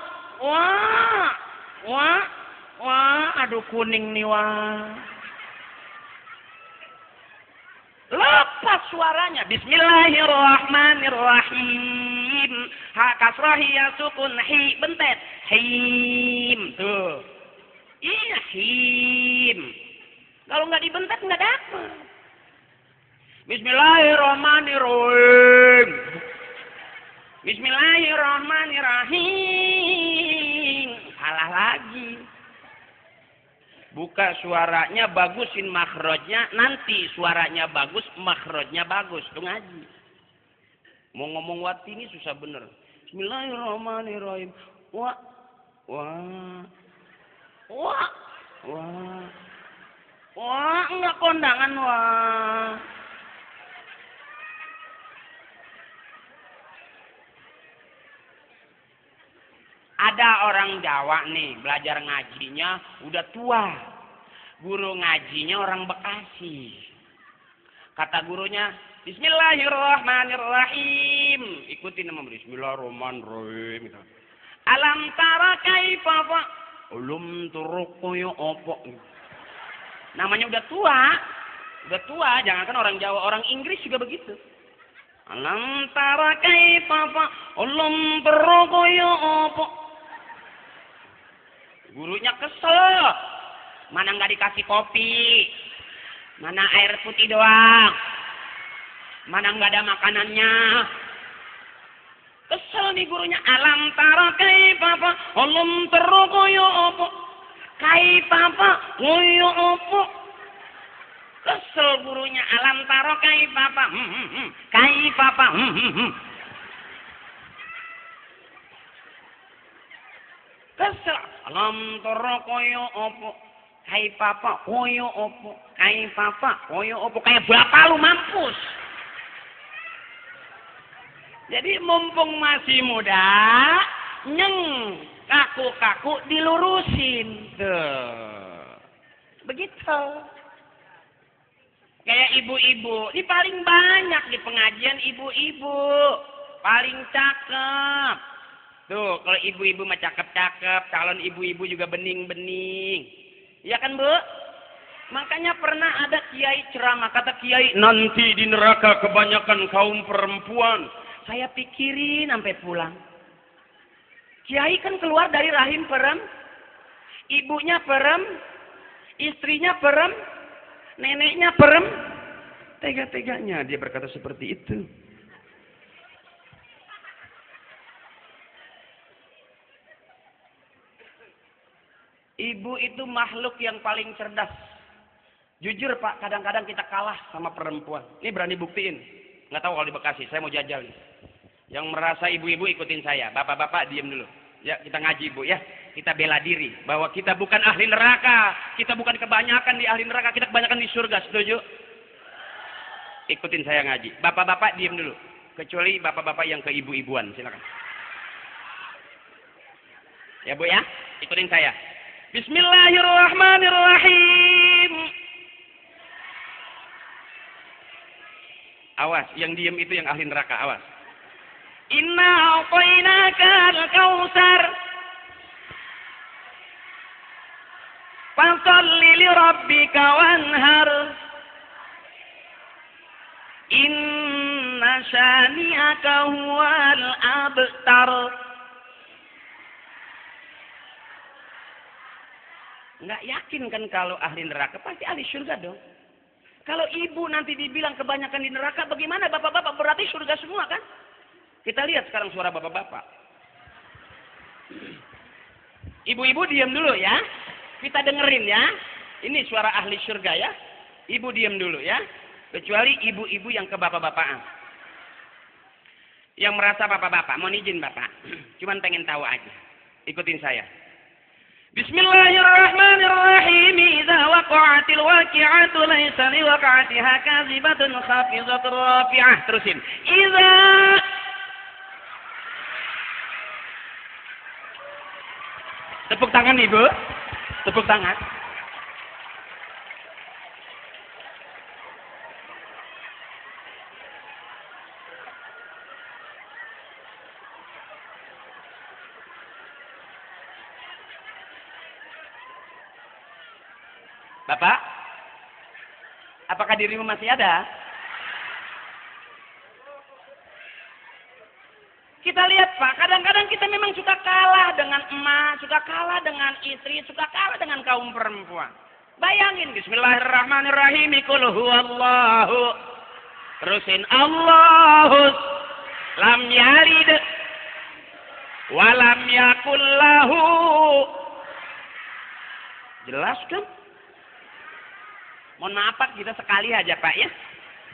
aduh kuning nih wah. Lepas suaranya. Bismillahirrahmanirrahim. Ha kasrahi ya sukun hi bentet. Him. Tuh. Iya him. Kalau nggak dibentet nggak dapat. Bismillahirrahmanirrahim. Bismillahirrahmanirrahim. Salah lagi. Buka suaranya, bagusin makhrajnya. Nanti suaranya bagus, makhrajnya bagus. Itu ngaji. Mau ngomong wati ini susah bener. Bismillahirrahmanirrahim. Wah. Enggak kondangan wah. Ada orang Jawa nih, belajar ngajinya udah tua. Guru ngajinya orang Bekasi. Kata gurunya, Bismillahirrahmanirrahim. Ikutin nama Bismillahirrahmanirrahim. Alam tara kaifa fa. Ulum turuku yo opo. Namanya udah tua. Udah tua, jangankan orang Jawa, orang Inggris juga begitu. Alam tara kaifa ulum berkoyo opo. Gurunya kesel. Mana nggak dikasih kopi, mana air putih doang, mana nggak ada makanannya. Kesel nih gurunya. Alam tara kaifa ulum berkoyo opo. Kaifa koyo opo. Kesel gurunya. Alam taro kaifapa. Kaifapa. Kesel. Alam taro koyo opo. Kaifapa koyo opo. Kaifapa koyo opo. Kayak bapak lu mampus. Jadi mumpung masih muda, nyeng kaku-kaku dilurusin. Tuh. Begitu. Kayak ibu-ibu, ini paling banyak di pengajian ibu-ibu, paling cakep. Tuh, kalau ibu-ibu mah cakep-cakep, calon ibu-ibu juga bening-bening. Iya kan, Bu? Makanya pernah ada kiai ceramah, kata kiai, nanti di neraka kebanyakan kaum perempuan. Saya pikirin sampai pulang. Kiai kan keluar dari rahim ibunya istrinya neneknya tega-teganya dia berkata seperti itu. Ibu itu makhluk yang paling cerdas. Jujur Pak, kadang-kadang kita kalah sama perempuan. Ini berani buktiin. Nggak tahu kalau di Bekasi, saya mau jajal nih. Yang merasa ibu-ibu ikutin saya. Bapak-bapak diem dulu. Ya, kita ngaji Bu ya. Kita bela diri bahwa kita bukan ahli neraka. Kita bukan kebanyakan di ahli neraka, kita kebanyakan di surga. Setuju? Ikutin saya ngaji. Bapak-bapak diem dulu. Kecuali bapak-bapak yang keibu-ibuan, silakan. Ya Bu ya, ikutin saya. Bismillahirrahmanirrahim. Awas, yang diem itu yang ahli neraka, awas. Inna a'tainakal kautsar. Fasholli li rabbika wanhar. Inna syani'aka huwal abtar. Nggak yakin kan kalau ahli neraka? Pasti ahli surga dong. Kalau ibu nanti dibilang kebanyakan di neraka, bagaimana bapak-bapak? Berarti surga semua kan? Kita lihat sekarang suara bapak-bapak. Ibu-ibu diam dulu ya. Kita dengerin ya. Ini suara ahli surga ya. Ibu diam dulu ya. Kecuali ibu-ibu yang ke bapak-bapakan. Yang merasa bapak-bapak. Mohon izin bapak. Cuman pengen tahu aja. Ikutin saya. Bismillahirrahmanirrahim. Idza waqa'atil waqi'atu laysa liwaqa'atiha kadzibatun khafidatun rafi'ah. Terusin. Idza tepuk tangan Ibu. Tepuk tangan. Bapak, apakah dirimu masih ada? Kita lihat Pak, kadang-kadang kita memang suka kalah dengan emak, suka kalah dengan istri, suka kalah dengan kaum perempuan. Bayangin, Bismillahirrahmanirrahim, Qul huwallahu. Terusin, Allahus lam yalid walam yakul lahu. Jelas kan? Mohon maaf Pak, kita sekali aja Pak ya.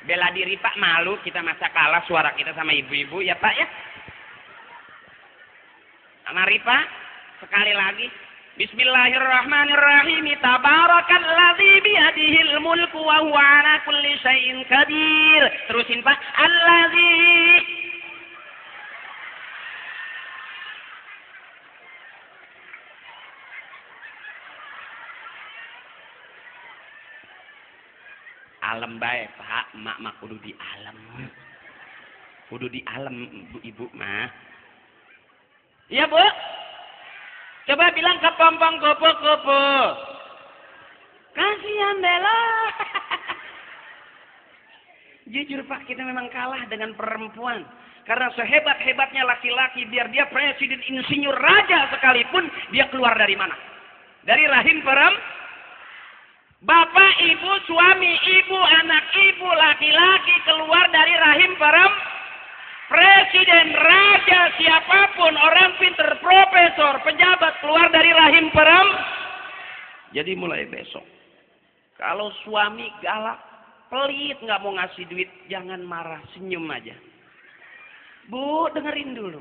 Bela diri Pak, malu kita masa kalah suara kita sama ibu-ibu ya Pak ya. Mari Pak, sekali lagi. Bismillahirrahmanirrahim. Tabarakalladzi biyadihil mulku wa huwa ala kulli syai'in qadir. Terusin Pak. Alladzi alam bae Pak, emak mah kudu di alam. Kudu di alam ibu mah. Iya Bu. Coba bilang ke pompong kupu-kupu. Kasihan Bella. Jujur Pak, kita memang kalah dengan perempuan. Karena sehebat-hebatnya laki-laki, biar dia presiden, insinyur, raja sekalipun, dia keluar dari mana? Dari rahim perempuan. Bapak, ibu, suami, ibu, anak ibu, laki-laki keluar dari rahim perempuan. Presiden, raja, siapapun, orang pinter, profesor, pejabat, keluar dari rahim perempuan. Jadi mulai besok, kalau suami galak, pelit, nggak mau ngasih duit, jangan marah, senyum aja. Bu, dengerin dulu.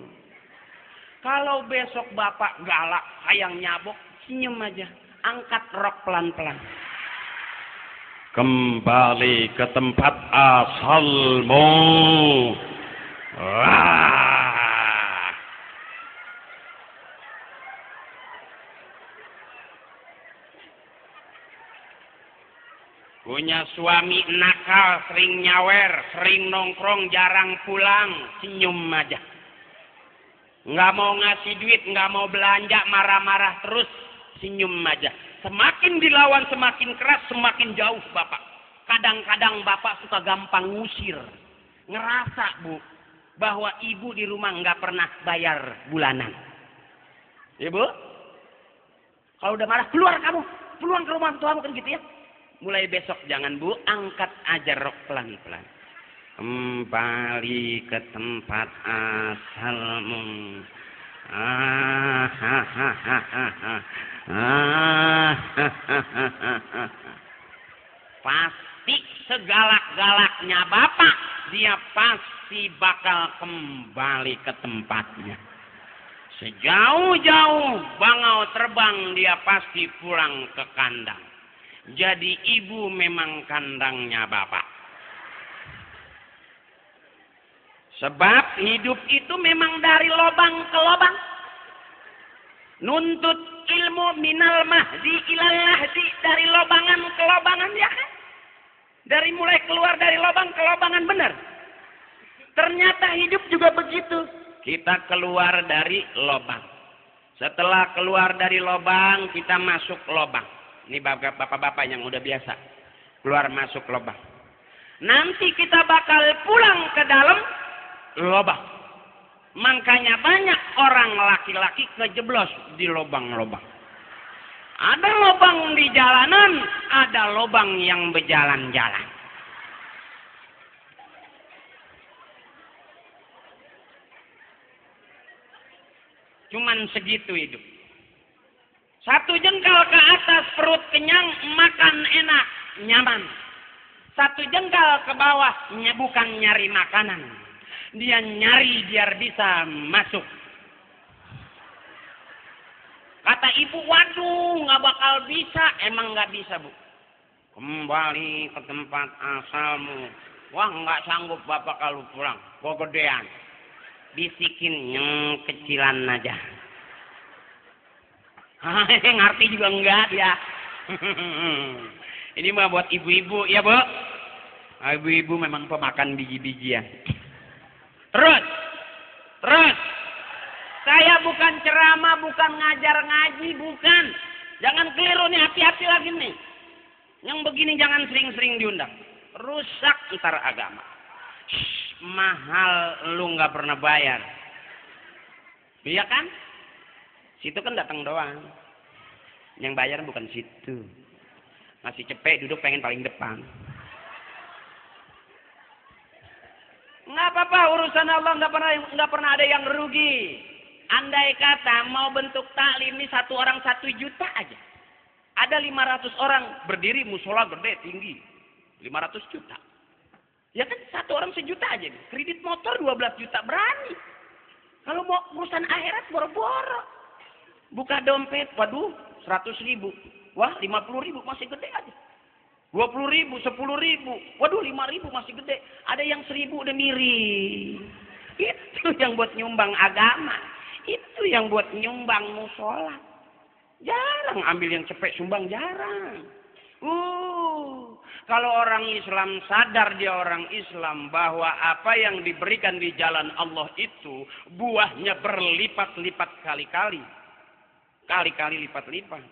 Kalau besok bapak galak, sayang nyabok, senyum aja. Angkat rok pelan-pelan. Kembali ke tempat asalmu. Wah. Punya suami nakal, sering nyawer, sering nongkrong, jarang pulang, senyum aja. Nggak mau ngasih duit, nggak mau belanja, marah-marah terus, senyum aja. Semakin dilawan semakin keras, semakin jauh bapak. Kadang-kadang bapak suka gampang ngusir. Ngerasa bu, bahwa ibu di rumah nggak pernah bayar bulanan. Ibu, kalau udah marah, keluar kamu, pulang ke rumah tuamu, kan gitu ya. Mulai besok jangan bu, angkat aja rok pelan-pelan. Kembali ke tempat asalmu. Pasti segalak-galaknya bapak, dia pasti bakal kembali ke tempatnya. Sejauh-jauh bangau terbang, dia pasti pulang ke kandang. Jadi ibu memang kandangnya bapak. Sebab hidup itu memang dari lobang ke lobang. Nuntut ilmu minal mahdi ilal lahdi, dari lobangan ke lobangan, ya kan? Dari mulai keluar dari lobang ke lobangan, benar. Ternyata hidup juga begitu. Kita keluar dari lobang. Setelah keluar dari lobang, kita masuk lobang. Ini bapak-bapak yang udah biasa. Keluar masuk lobang. Nanti kita bakal pulang ke dalam lobang. Makanya banyak orang laki-laki kejeblos di lobang-lobang. Ada lobang di jalanan, ada lobang yang berjalan-jalan. Cuman segitu hidup. Satu jengkal ke atas, perut kenyang, makan enak, nyaman. Satu jengkal ke bawah, bukan nyari makanan. Dia nyari biar bisa masuk. Kata ibu, waduh, nggak bakal bisa. Emang nggak bisa, bu. Kembali ke tempat asalmu. Wah, nggak sanggup bapak kalau pulang. Kegedean. Bisikin yang kecilan aja. Ngerti juga enggak dia. Ini mah buat ibu-ibu, ya bu. Ibu-ibu memang pemakan biji-bijian. Terus. Saya bukan ceramah, bukan ngajar ngaji, bukan. Jangan keliru nih, hati-hati lagi nih. Yang begini jangan sering-sering diundang. Rusak ntar agama. Mahal, lu nggak pernah bayar. Iya kan? Situ kan datang doang. Yang bayar bukan situ. Masih cepet duduk pengen paling depan. Nggak apa-apa, urusan Allah nggak pernah ada yang rugi. Andai kata mau bentuk taklim ini 1 orang 1 juta aja. Ada 500 orang berdiri musola gede tinggi. 500 juta. Ya kan 1 orang 1 juta aja nih. Kredit motor 12 juta berani. Kalau mau urusan akhirat boro-boro. Buka dompet, waduh 100.000. Wah 50.000 masih gede aja. 20.000, 10.000. Waduh 5.000 masih gede. Ada yang 1.000 udah miring. Itu yang buat nyumbang agama. Itu yang buat nyumbang musola. Jarang ambil yang cepet sumbang, jarang. Kalau orang Islam sadar dia orang Islam bahwa apa yang diberikan di jalan Allah itu buahnya berlipat-lipat kali-kali. Kali-kali lipat-lipat.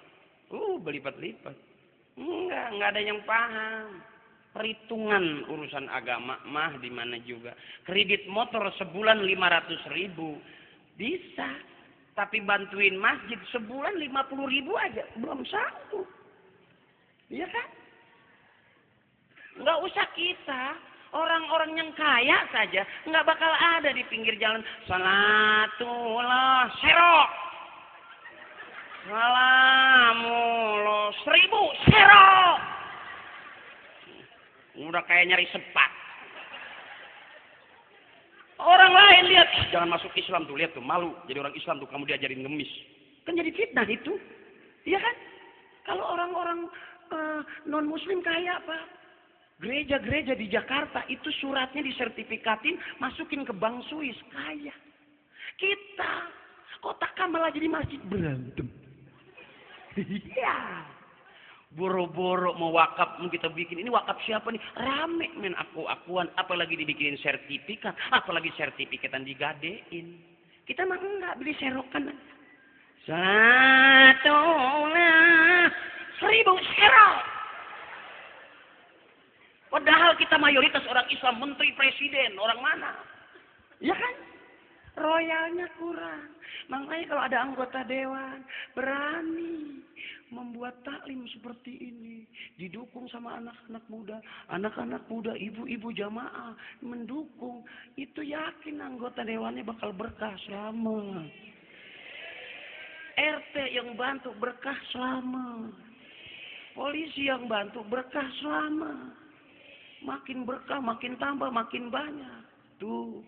Berlipat-lipat. Enggak ada yang paham. Perhitungan urusan agama mah di mana juga. Kredit motor sebulan 500.000 bisa, tapi bantuin masjid sebulan 50.000 aja belum sanggup. Iya kan? Nggak usah kita, orang-orang yang kaya saja nggak bakal ada di pinggir jalan. Salatullah serok, salamullah 1000 serok. Udah kayak nyari sepat. Orang lain lihat, jangan masuk Islam tuh, lihat tuh malu. Jadi orang Islam tuh kamu diajarin ngemis. Kan jadi fitnah itu. Iya kan? Kalau orang-orang non muslim kaya apa? Gereja-gereja di Jakarta itu suratnya disertifikatin, masukin ke bank Swiss, kaya. Kita kota malah jadi masjid berantem. Iya. Boro-boro mau wakaf, mau kita bikin ini wakaf siapa nih? Rame men aku-akuan, apalagi dibikinin sertifikat, apalagi sertifikatan digadein. Kita mah enggak, beli serokan. Salatullah 1000 serok. Padahal kita mayoritas orang Islam, menteri, presiden, orang mana? Ya kan? Royalnya kurang. Makanya kalau ada anggota dewan berani membuat taklim seperti ini, didukung sama anak-anak muda, ibu-ibu jamaah mendukung, itu yakin anggota dewannya bakal berkah selama. RT yang bantu berkah selama. Polisi yang bantu berkah selama. Makin berkah, makin tambah, makin banyak. Tuh.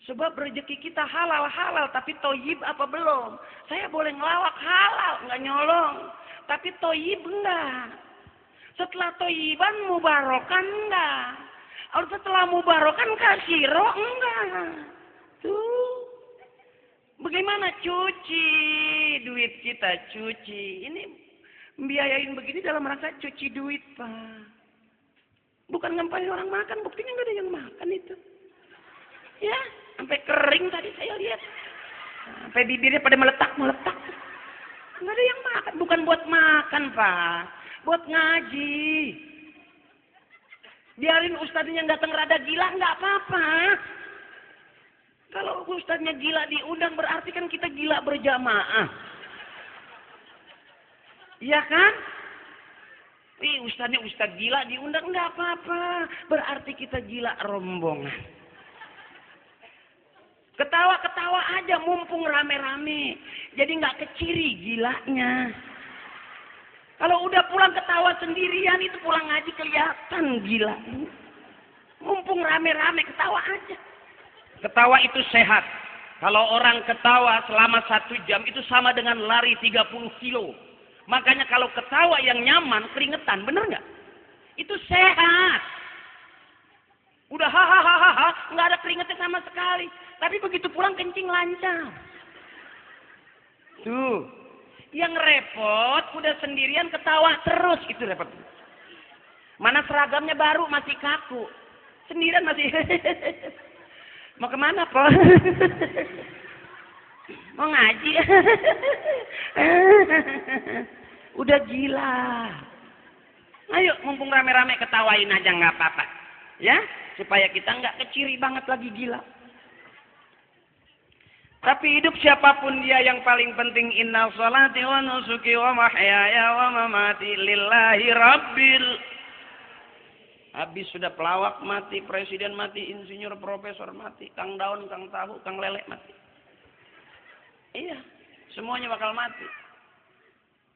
Sebab rezeki kita halal-halal, tapi toyib apa belum? Saya boleh ngelawak halal, nggak nyolong. Tapi toyib enggak. Setelah toyiban mubarokan enggak. Setelah mubarokan kasiro enggak. Tuh. Bagaimana cuci duit kita, cuci. Ini biayain begini dalam rangka cuci duit, Pak. Bukan ngampain orang makan, buktinya nggak ada yang makan itu. Ya, sampai kering tadi saya lihat. Sampai bibirnya pada meletak-meletak. Nggak ada yang makan, bukan buat makan, Pak. Buat ngaji. Biarin ustadznya datang rada gila, nggak apa-apa. Kalau ustadznya gila diundang, berarti kan kita gila berjamaah. Iya kan? Ustadznya ustadz gila diundang, nggak apa-apa. Berarti kita gila rombongan. Ketawa-ketawa aja mumpung rame-rame. Jadi nggak keciri gilanya. Kalau udah pulang ketawa sendirian, itu pulang ngaji kelihatan gila. Mumpung rame-rame ketawa aja. Ketawa itu sehat. Kalau orang ketawa selama 1 jam itu sama dengan lari 30 kilo. Makanya kalau ketawa yang nyaman, keringetan, bener nggak? Itu sehat. Udah hahaha, nggak ada keringetnya sama sekali. Tapi begitu pulang kencing lancar. Tuh, yang repot udah sendirian ketawa terus, itu repot. Mana seragamnya baru masih kaku, sendirian masih. Mau kemana, Po? Mau ngaji? Udah gila. Ayo, mumpung rame-rame ketawain aja nggak apa-apa, ya, supaya kita nggak keciri banget lagi gila. Tapi hidup siapapun dia, yang paling penting inna sholati wa nusuki wa mahyaya wa mamati lillahi rabbil. Habis sudah pelawak mati, presiden mati, insinyur, profesor mati, kang daun, kang tahu, kang lele mati. Iya, semuanya bakal mati.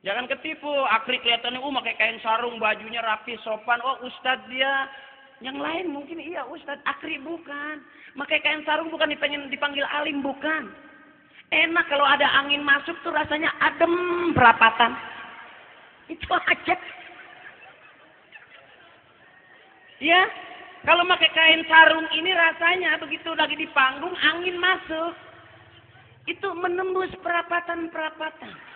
Jangan ketipu, akhir kelihatannya pakai kain sarung, bajunya rapi, sopan. Oh, ustadz dia. Yang lain mungkin iya ustadz, akhir bukan. Pakai kain sarung bukan pengen dipanggil alim, bukan. Enak kalau ada angin masuk tuh rasanya adem berapatan. Itu aja. Ya, kalau pakai kain sarung ini rasanya begitu lagi di panggung angin masuk. Itu menembus perapatan-perapatan.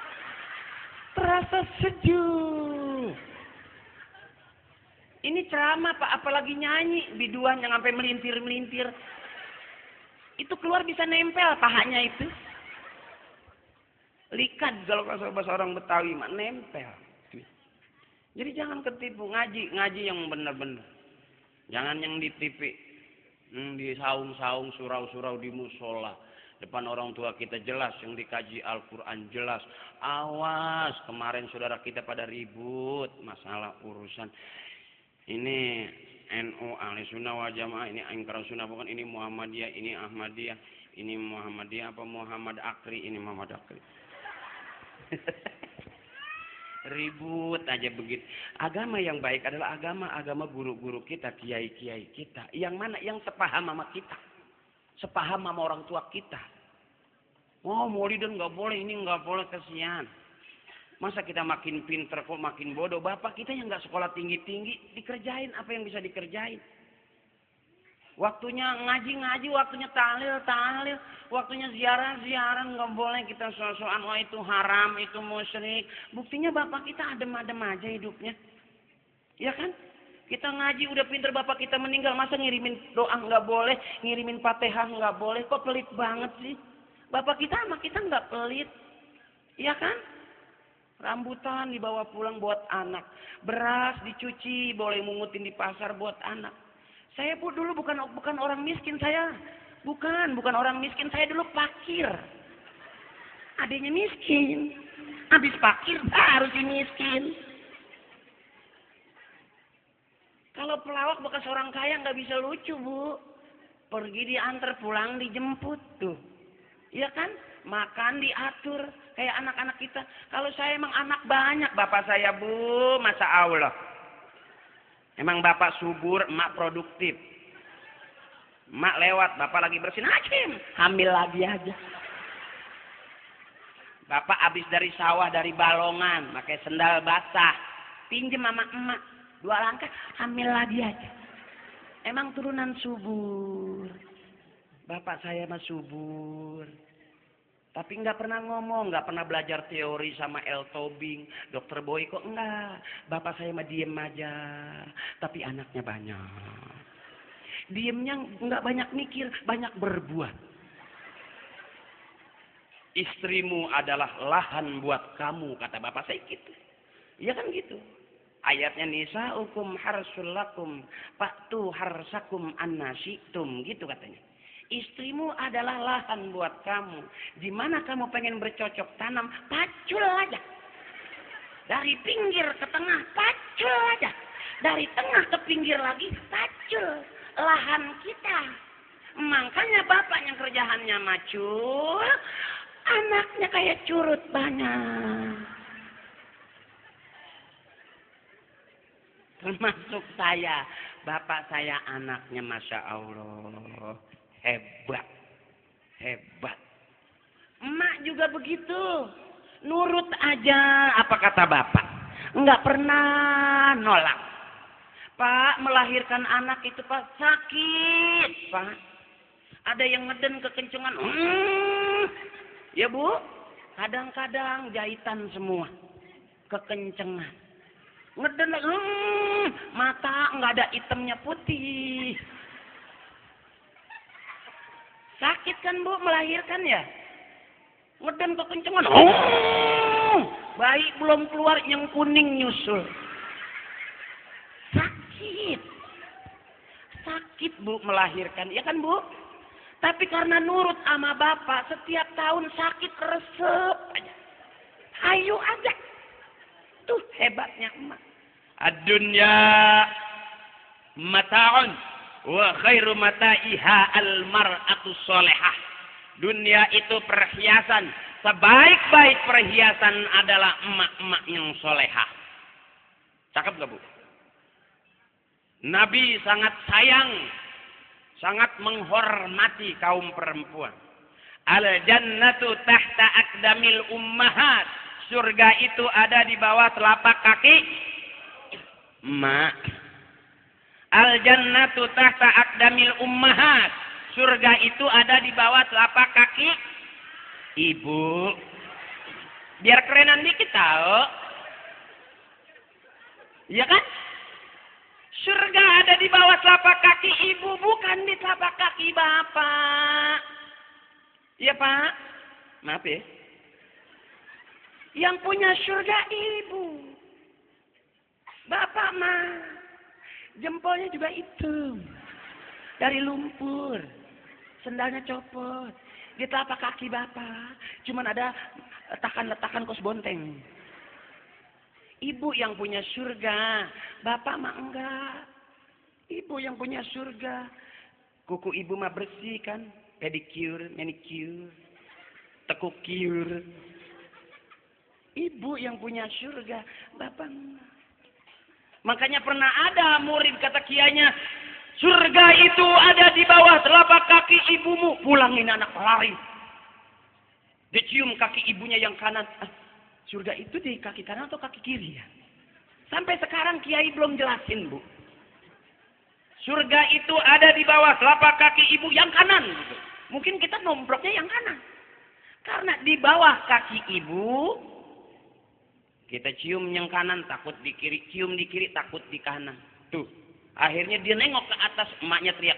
Terasa sejuk. Ini ceramah Pak, apalagi nyanyi, biduan yang sampai melintir-melintir. Itu keluar bisa nempel pahanya itu. Likat kalau bahasa orang Betawi mah nempel. Jadi jangan ketipu, ngaji yang benar-benar. Jangan yang di TV, di saung-saung, surau-surau di musola. Depan orang tua kita jelas, yang dikaji Al-Quran jelas. Awas, kemarin saudara kita pada ribut masalah urusan. Ini NU Ahli Sunnah wal Jamaah, ini Angkara Sunnah, bukan ini Muhammadiyah, ini Ahmadiyah, ini Muhammadiyah apa Muhammad Akri, ini Muhammad Akri. Ribut aja begitu. Agama yang baik adalah agama guru-guru kita, kiai-kiai kita. Yang mana? Yang sepaham sama kita. Sepaham sama orang tua kita. Oh, maulidan nggak boleh, ini nggak boleh, kesian. Masa kita makin pinter kok makin bodoh? Bapak kita yang nggak sekolah tinggi-tinggi dikerjain apa yang bisa dikerjain? Waktunya ngaji, waktunya tahlil, waktunya ziarah, nggak boleh kita soal-soal, wah itu haram, itu musyrik. Buktinya bapak kita adem-adem aja hidupnya. Ya kan? Kita ngaji udah pinter, bapak kita meninggal, masa ngirimin doa nggak boleh, ngirimin Fatihah nggak boleh, kok pelit banget sih? Bapak kita sama kita nggak pelit, ya kan? Rambutan dibawa pulang buat anak, beras dicuci, boleh mungutin di pasar buat anak. Saya pun dulu bukan orang miskin, saya bukan orang miskin, saya dulu fakir. Adanya miskin, habis fakir harus miskin. Kalau pelawak bekas orang kaya nggak bisa lucu, Bu. Pergi diantar, pulang dijemput tuh. Iya kan? Makan diatur kayak anak-anak kita. Kalau saya emang anak banyak, bapak saya, Bu, masa Allah. Emang bapak subur, emak produktif. Emak lewat, bapak lagi bersihin, Hakim, hamil lagi aja. Bapak habis dari sawah, dari balongan, pakai sendal basah, pinjem sama emak. 2 langkah, hamil lagi aja. Emang turunan subur. Bapak saya mah subur. Tapi nggak pernah ngomong, nggak pernah belajar teori sama L. Tobing, Dr. Boyko, enggak. Bapak saya mah diem aja, tapi anaknya banyak. Diemnya nggak banyak mikir, banyak berbuat. Istrimu adalah lahan buat kamu, kata bapak saya gitu. Iya kan gitu. Ayatnya nisa'ukum harsul lakum fa'tu harsakum anna syi'tum, gitu katanya. Istrimu adalah lahan buat kamu. Di mana kamu pengen bercocok tanam, pacul aja. Dari pinggir ke tengah, pacul aja. Dari tengah ke pinggir lagi, pacul. Lahan kita. Makanya bapak yang kerjaannya macul, anaknya kayak curut banyak. Termasuk saya. Bapak saya anaknya Masya Allah. Hebat. Emak juga begitu. Nurut aja apa kata bapak. Enggak pernah nolak. Pak, melahirkan anak itu Pak sakit, Pak. Ada yang ngeden kekencengan. Ya Bu, kadang-kadang jahitan semua. Kekencengan. Ngeden, mata nggak ada hitamnya putih. Sakit kan Bu melahirkan ya? Ngeden kekencengan. Bayi belum keluar yang kuning nyusul. Sakit Bu melahirkan, ya kan Bu? Tapi karena nurut sama bapak, setiap tahun sakit resep aja. Ayo aja. Tuh hebatnya emak. Ad-dunya mata'un wa khairu mata'iha al-mar'atu sholihah. Dunia itu perhiasan. Sebaik-baik perhiasan adalah emak-emak yang solehah. Cakep gak Bu? Nabi sangat sayang, sangat menghormati kaum perempuan. Al-jannatu tahta aqdamil ummahat. Surga itu ada di bawah telapak kaki emak. Al-jannatu tahta aqdamil ummahat. Surga itu ada di bawah telapak kaki ibu. Biar kerenan dikit tahu. Ya kan? Surga ada di bawah telapak kaki ibu, bukan di telapak kaki bapak. Ya Pak? Maaf ya. Yang punya surga ibu. Bapak mah Jempolnya juga hitam. Dari lumpur. Sendalnya copot. Di telapak kaki Bapak cuman ada letakan-letakan kos bonteng. Ibu yang punya surga, Bapak mah enggak. Ibu yang punya surga. Kuku ibu mah bersih kan? Pedicure, manicure, tekukure. Ibu yang punya surga, Bapak enggak. Makanya pernah ada murid kata kiainya, surga itu ada di bawah telapak kaki ibumu. Pulangin anak lari. Dicium kaki ibunya yang kanan. Surga itu di kaki kanan atau kaki kiri ya? Sampai sekarang kiai belum jelasin, Bu. Surga itu ada di bawah telapak kaki ibu yang kanan. Gitu. Mungkin kita nombroknya yang kanan. Karena di bawah kaki ibu, kita cium yang kanan takut di kiri. Cium di kiri takut di kanan. Tuh. Akhirnya dia nengok ke atas, emaknya teriak,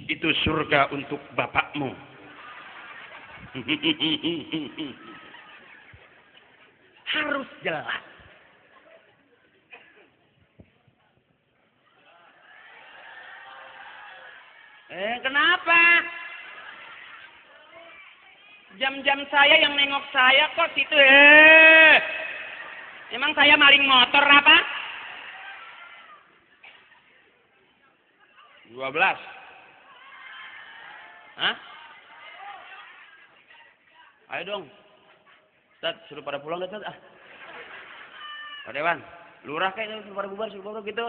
itu surga untuk bapakmu. Harus jelas. Kenapa? Jam-jam saya yang nengok saya kok situ. Emang saya maling motor apa? 12. Hah? Ayo dong. Ustaz, suruh pada pulang deh, Ustaz. Pak Dewan, lurah kayaknya suruh pada bubar gitu.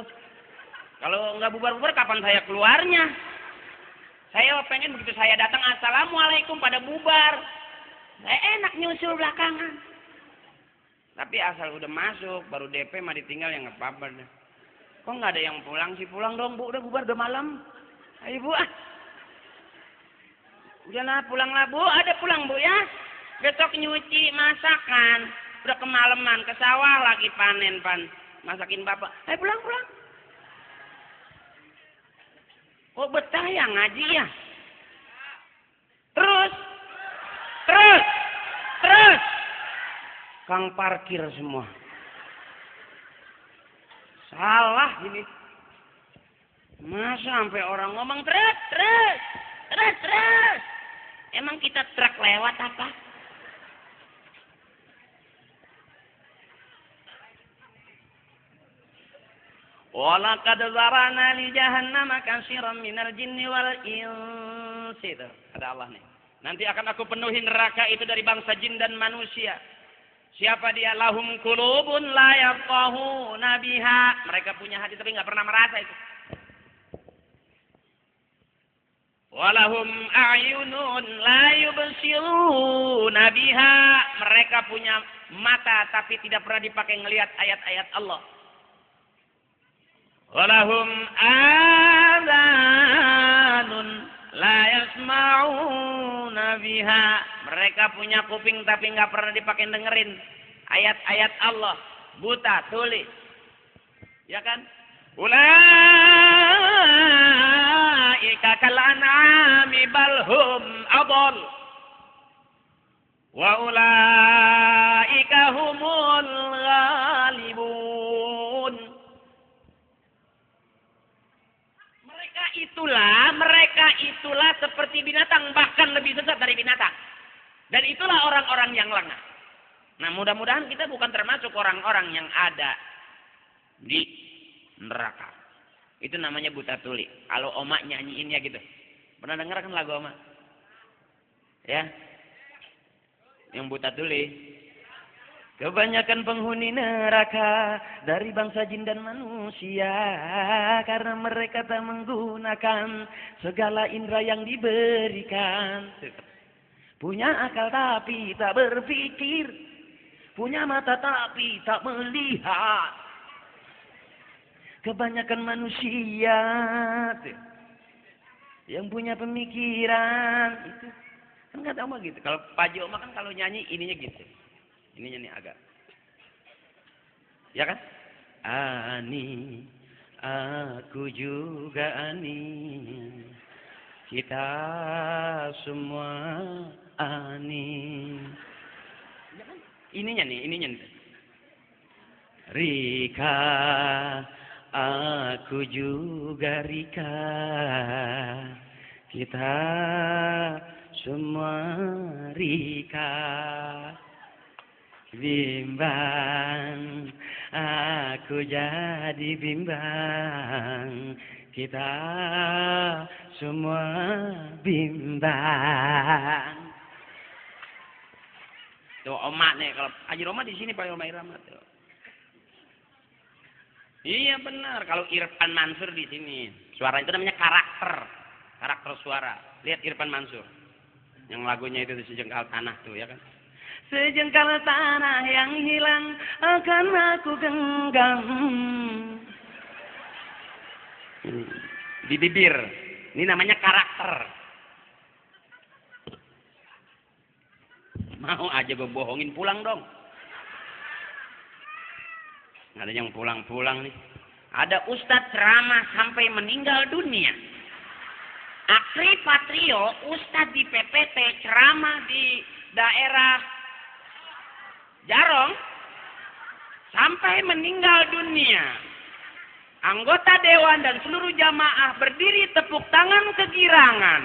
Kalau nggak bubar-bubar, kapan saya keluarnya? Saya pengen begitu saya datang, assalamualaikum, pada bubar. Saya enak nyusul belakangan. Tapi asal udah masuk, baru DP mah ditinggal yang nggak apa-apa deh. Kok nggak ada yang pulang sih? Pulang dong, Bu. Udah bubar, udah malam. Ayo, Bu. Udahlah, pulanglah, Bu. Ada pulang, Bu, ya. Besok nyuci, masakan. Udah kemalaman, ke sawah lagi panen, masakin Bapak. Ayo pulang. Oh, betah ya ngaji ya? Terus. Kang parkir semua. Salah ini. Masa sampai orang ngomong terus. Emang kita truk lewat apa? Walaqad zarana li jahannama katsiran minal jinni wal insi. Ada Allah nih. Nanti akan aku penuhi neraka itu dari bangsa jin dan manusia. Siapa dia? Lahum qulubun la yafqahuna biha. Mereka punya hati tapi nggak pernah merasa itu. Walahum a'yunun la yubsiruna biha. Mereka punya mata tapi tidak pernah dipakai ngelihat ayat-ayat Allah. Walahum adhanun la yasma'una biha. Mereka punya kuping tapi nggak pernah dipakai dengerin ayat-ayat Allah. Buta, tuli. Ya kan? Ulaika kal an'ami bal hum adall. Wa ulaika humul ghalibun. Mereka itulah seperti binatang, bahkan lebih sesat dari binatang. Dan itulah orang-orang yang lengah. Nah, mudah-mudahan kita bukan termasuk orang-orang yang ada di neraka. Itu namanya buta tuli. Kalau Oma nyanyiinnya gitu. Pernah dengar kan lagu Oma? Ya. Yang buta tuli. Kebanyakan penghuni neraka dari bangsa jin dan manusia karena mereka tak menggunakan segala indera yang diberikan. Punya akal tapi tak berpikir, punya mata tapi tak melihat. Kebanyakan manusia yang punya pemikiran itu kan nggak tahu mah gitu. Kalau Pak Joma kan kalau nyanyi ininya gitu. Ininya nih agak. Ya kan? Ani, aku juga Ani. Kita semua Ani. Ya kan? Ininya nih. Rika, aku juga Rika, kita semua Rika. Bimbang, aku jadi bimbang, kita semua bimbang. Tuh Oma nih, kalau Haji Roma di sini Pak Roma Irama tuh. Iya benar, kalau Irfan Mansur di sini. Suara itu namanya karakter suara. Lihat Irfan Mansur, yang lagunya itu Sejengkal Tanah tuh ya kan. Sejengkal tanah yang hilang akan aku genggam. Di bibir. Ini namanya karakter. Mau aja bohongin, pulang dong. Ada yang pulang-pulang nih. Ada ustadz ceramah sampai meninggal dunia. Akri Patrio, ustadz di PPT ceramah di daerah Jarong sampai meninggal dunia. Anggota dewan dan seluruh jamaah berdiri tepuk tangan kegirangan.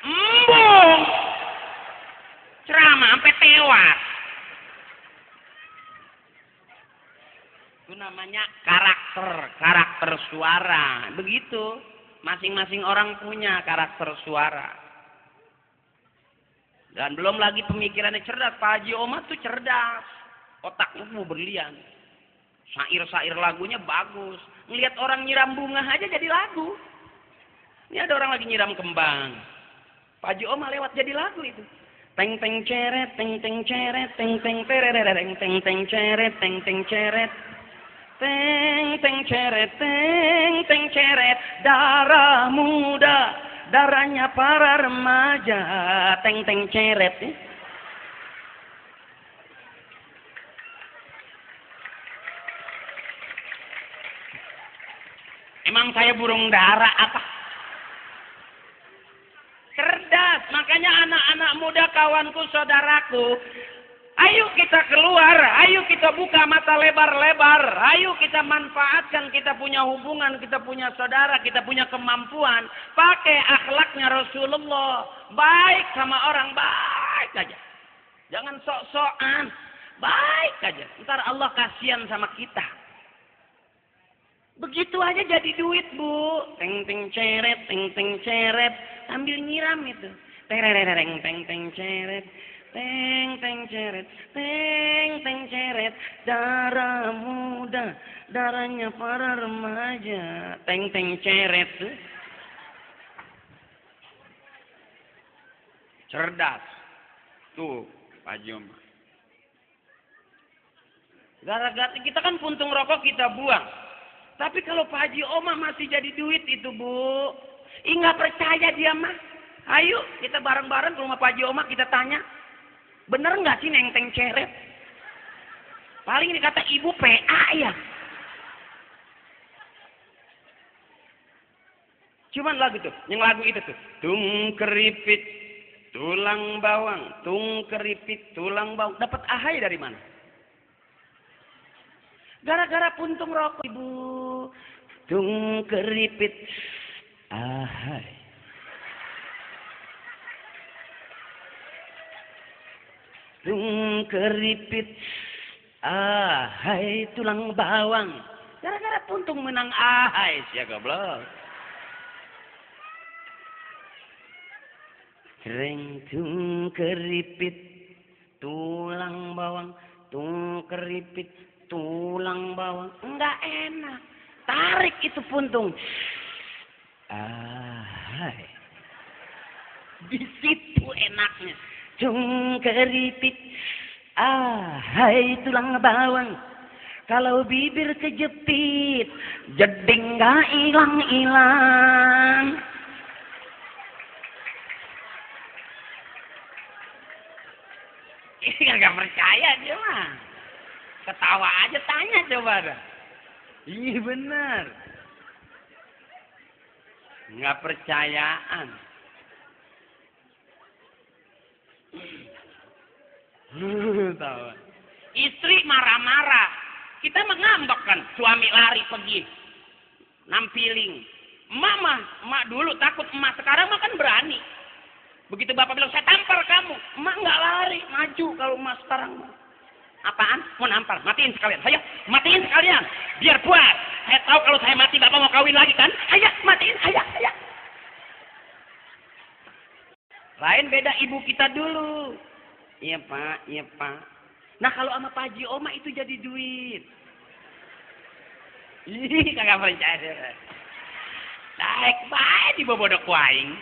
Embung. Ceramah sampai tewas. Itu namanya karakter suara. Begitu. Masing-masing orang punya karakter suara. Dan belum lagi pemikirannya cerdas. Pak Haji Omar tuh cerdas. Otaknya mau berlian. Syair-syair lagunya bagus. Ngelihat orang nyiram bunga aja jadi lagu. Ini ada orang lagi nyiram kembang. Pak Haji Omar lewat jadi lagu itu. Teng teng ceret, teng teng ceret, teng teng tereret, teng teng teng ceret, teng teng ceret. Teng teng ceret, teng teng ceret, darah muda, darahnya para remaja, teng teng ceret. Emang saya burung dara apa? Cerdas, makanya anak-anak muda kawanku, saudaraku, ayo kita keluar, ayo kita buka mata lebar-lebar, ayo kita manfaatkan, kita punya hubungan, kita punya saudara, kita punya kemampuan, pakai akhlaknya Rasulullah, baik sama orang, baik aja, jangan sok-sokan, baik aja, ntar Allah kasihan sama kita. Begitu aja jadi duit, Bu. Teng teng ceret, teng teng ceret, sambil nyiram itu. Terereng teng teng ceret, teng teng ceret, teng teng ceret, darah muda, darahnya para remaja, teng teng ceret. Cerdas. Tuh, Pak Jom. Gara-gara kita kan puntung rokok kita buang. Tapi kalau Pak Haji Omah masih jadi duit itu, Bu. Nggak percaya dia mah. Ayo kita bareng-bareng ke rumah Pak Haji Omah, kita tanya. Bener nggak sih neng teng ceret? Paling dikata ibu PA ya. Cuman lagu tuh, yang lagu itu tuh. Tung keripit, tulang bawang. Tung keripit, tulang bawang. Dapat ahai dari mana? Gara-gara puntung rokok, Ibu. Tung keripit, ahai. Tung keripit, ahai, tulang bawang. Gara-gara puntung menang ahai, siapa goblok. Reng tung keripit, tulang bawang, tung keripit, tulang bawang, enggak enak. Tarik itu puntung. Ahai. Di situ enaknya. Tung keripit. Ahai tulang bawang. Kalau bibir kejepit, jeding enggak hilang-hilang. Ini enggak percaya dia mah. Ketawa aja, tanya coba dah. Iya benar. Nggak percayaan. Tahu. Istri marah-marah. Kita mengambek kan. Suami lari pergi. nampiling. Emak dulu takut, emak sekarang mah kan berani. Begitu bapak bilang, saya tampar kamu, emak nggak lari, maju kalau emak sekarang mah. Apaan? Mau nampar? Matiin sekalian. Ayo, matiin sekalian. Biar puas. Saya tahu kalau saya mati bapak mau kawin lagi kan? Ayo, matiin. Ayo. Lain beda ibu kita dulu. Iya pak, iya pak. Nah kalau sama Pak Haji Oma itu jadi duit. Ih, kagak percaya. Naik baik di bobodok waing.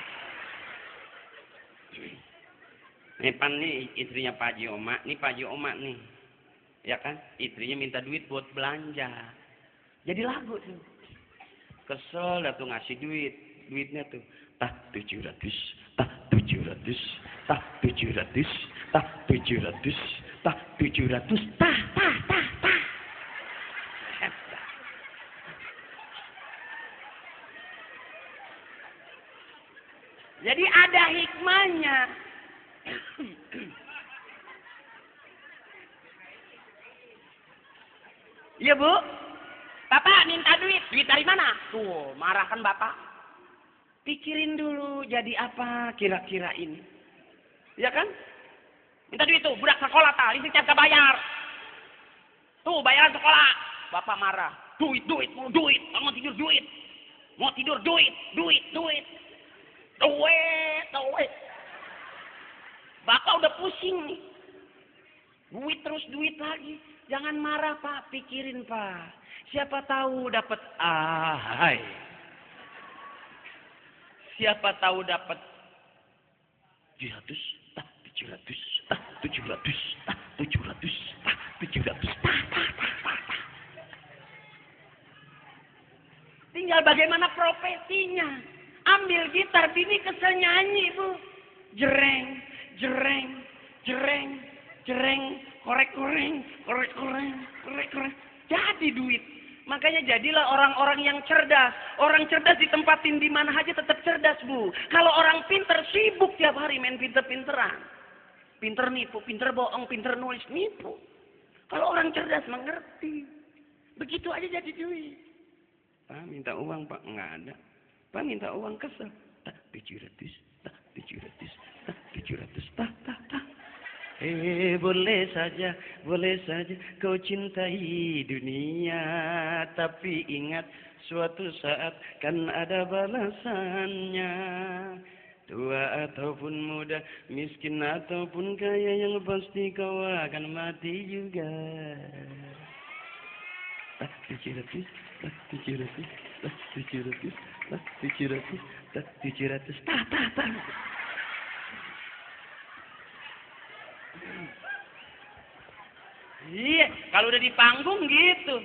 Nih pan nih istrinya Pak Haji Oma. Nih Pak Haji Oma nih. Ya kan? Istrinya minta duit buat belanja. Jadi lagu tuh. Kesel dah tuh ngasih duit. Duitnya tuh. Tah 700. Tah 700. Tah 700. Tah 700. Tah 700. Tah. Jadi ada hikmahnya. Iya bu, bapak minta duit. Duit dari mana? Tuh, marah kan bapak. Pikirin dulu jadi apa kira-kira ini. Ya kan? Minta duit tuh, budak sekolah tak, listriknya bisa bayar. Tuh, bayaran sekolah. Bapak marah. Duit, mau duit. Mau tidur duit. Mau tidur duit. Bapak udah pusing nih. Duit terus duit lagi. Jangan marah pak, pikirin pak. Siapa tahu dapat Siapa tahu dapat 700, 700, 700, 700, 700. Tinggal bagaimana profesinya. Ambil gitar, bini kesel nyanyi bu. Jereng, korek. Jadi duit. Makanya jadilah orang-orang yang cerdas. Orang cerdas ditempatin di mana aja tetap cerdas bu. Kalau orang pinter sibuk tiap hari main pinter-pinteran. Pinter nipu, pinter bohong, pinter nulis, nipu. Kalau orang cerdas mengerti. Begitu aja jadi duit. Pak minta uang pak, nggak ada. Pak minta uang kesel. Tak 700, tak 700, tak 700, tak. Boleh saja kau cintai dunia, tapi ingat suatu saat kan ada balasannya. Tua ataupun muda, miskin ataupun kaya, yang pasti kau akan mati juga. Tak 700, tak 700, tak 700, tak 700, tak 700, tak. Iya, kalau udah di panggung gitu.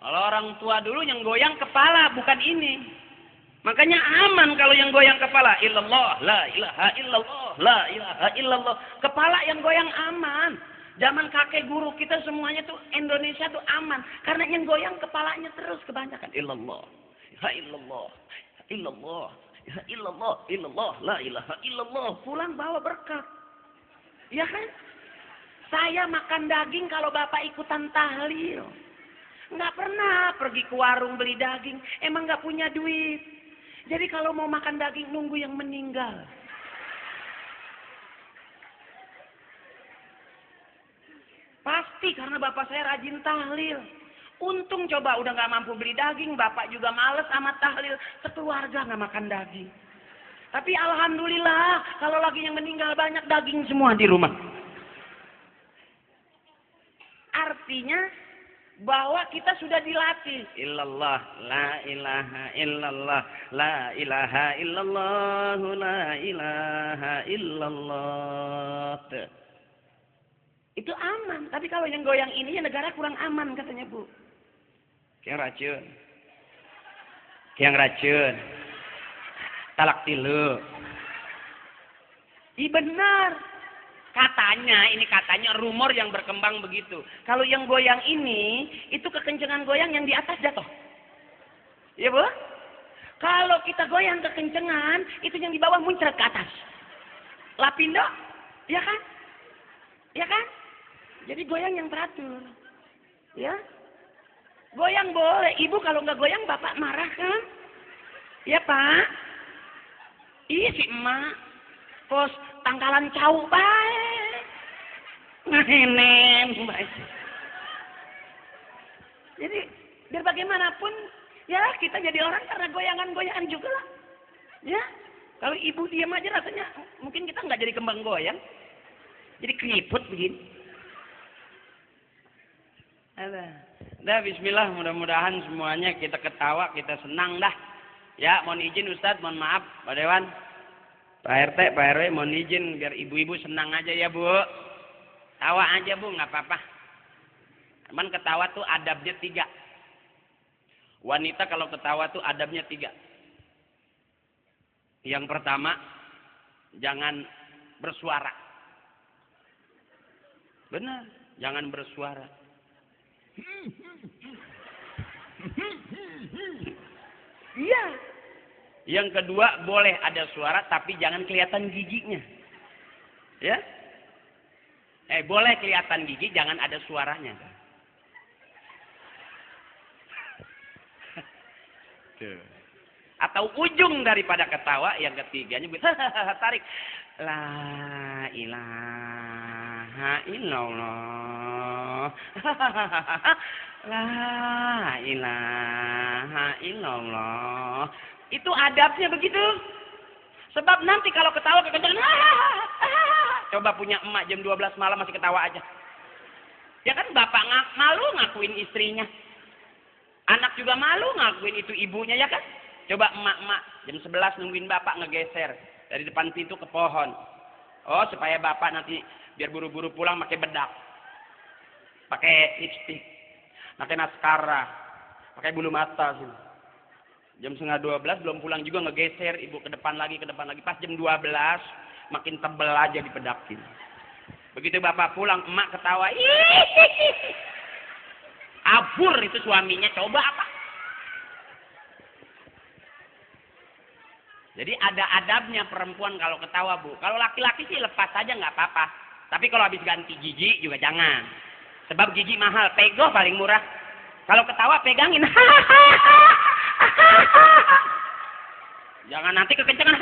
Kalau orang tua dulu yang goyang kepala, bukan ini. Makanya aman kalau yang goyang kepala. Illallah, la ilaha illallah, la ilaha illallah. Kepala yang goyang aman. Zaman kakek guru kita semuanya tuh Indonesia tuh aman. Karena yang goyang kepalanya terus kebanyakan. Illallah, la illallah, illallah, illallah, la ilaha illallah. Pulang bawa berkat. Ya kan? Saya makan daging kalau bapak ikutan tahlil. Nggak pernah pergi ke warung beli daging. Emang nggak punya duit. Jadi kalau mau makan daging nunggu yang meninggal. Pasti karena bapak saya rajin tahlil. Untung coba udah nggak mampu beli daging. Bapak juga males sama tahlil. Sekeluarga nggak makan daging. Tapi alhamdulillah kalau lagi yang meninggal banyak daging semua di rumah. Artinya bahwa kita sudah dilatih. Illallah, la ilaha illallah, la ilaha illallah, la ilaha illallah. Itu aman. Tapi kalau yang goyang ini ya negara kurang aman katanya bu. Kayak racun. Talak tilu. Ih benar. Katanya rumor yang berkembang begitu. Kalau yang goyang ini, itu kekencengan goyang yang di atas jatuh. Iya bu? Kalau kita goyang kekencengan, itu yang di bawah muncrat ke atas. Lapindo, ya kan? Ya kan? Jadi goyang yang teratur. Ya? Goyang boleh. Ibu kalau nggak goyang bapak marah kan? Ya Pak. Iya si emak. Pos tangkalan cau baik. Ngehenen baik. Jadi biar bagaimanapun ya kita jadi orang karena goyangan-goyangan juga lah. Ya. Kalau ibu diam aja rasanya mungkin kita nggak jadi kembang goyang. Jadi keriput begini. Dah bismillah, mudah-mudahan semuanya kita ketawa, kita senang dah. Ya, mohon izin Ustadz, mohon maaf Pak Dewan. Pak RT, Pak RW, mohon izin biar ibu-ibu senang aja ya Bu. Tawa aja Bu, nggak apa-apa. Cuman ketawa tuh adabnya 3. Wanita kalau ketawa tuh adabnya 3. Yang pertama, jangan bersuara. Benar, jangan bersuara. Iya. Yang kedua, boleh ada suara tapi jangan kelihatan giginya. Ya? Boleh kelihatan gigi, jangan ada suaranya. Atau ujung daripada ketawa yang ketiganya tarik la ilaha illallah la ilaha illallah. Itu adabnya begitu. Sebab nanti kalau ketawa kekencangan coba punya emak jam 12 malam masih ketawa aja. Ya kan bapak malu ngakuin istrinya. Anak juga malu ngakuin itu ibunya ya kan. Coba emak-emak jam 11 nungguin bapak ngegeser dari depan pintu ke pohon. Oh, supaya bapak nanti biar buru-buru pulang pakai bedak. Pakai lipstik. Pakai maskara. Pakai bulu mata sih. Jam 11:30 belum pulang juga ngegeser ibu ke depan lagi. Pas jam 12 makin tebel aja dipedakin. Begitu bapak pulang emak ketawa. Abur itu suaminya coba apa? Jadi ada adabnya perempuan kalau ketawa Bu. Kalau laki-laki sih lepas saja nggak apa-apa. Tapi kalau habis ganti gigi juga jangan. Sebab gigi mahal, pego paling murah. Kalau ketawa pegangin. Jangan nanti kekencangan.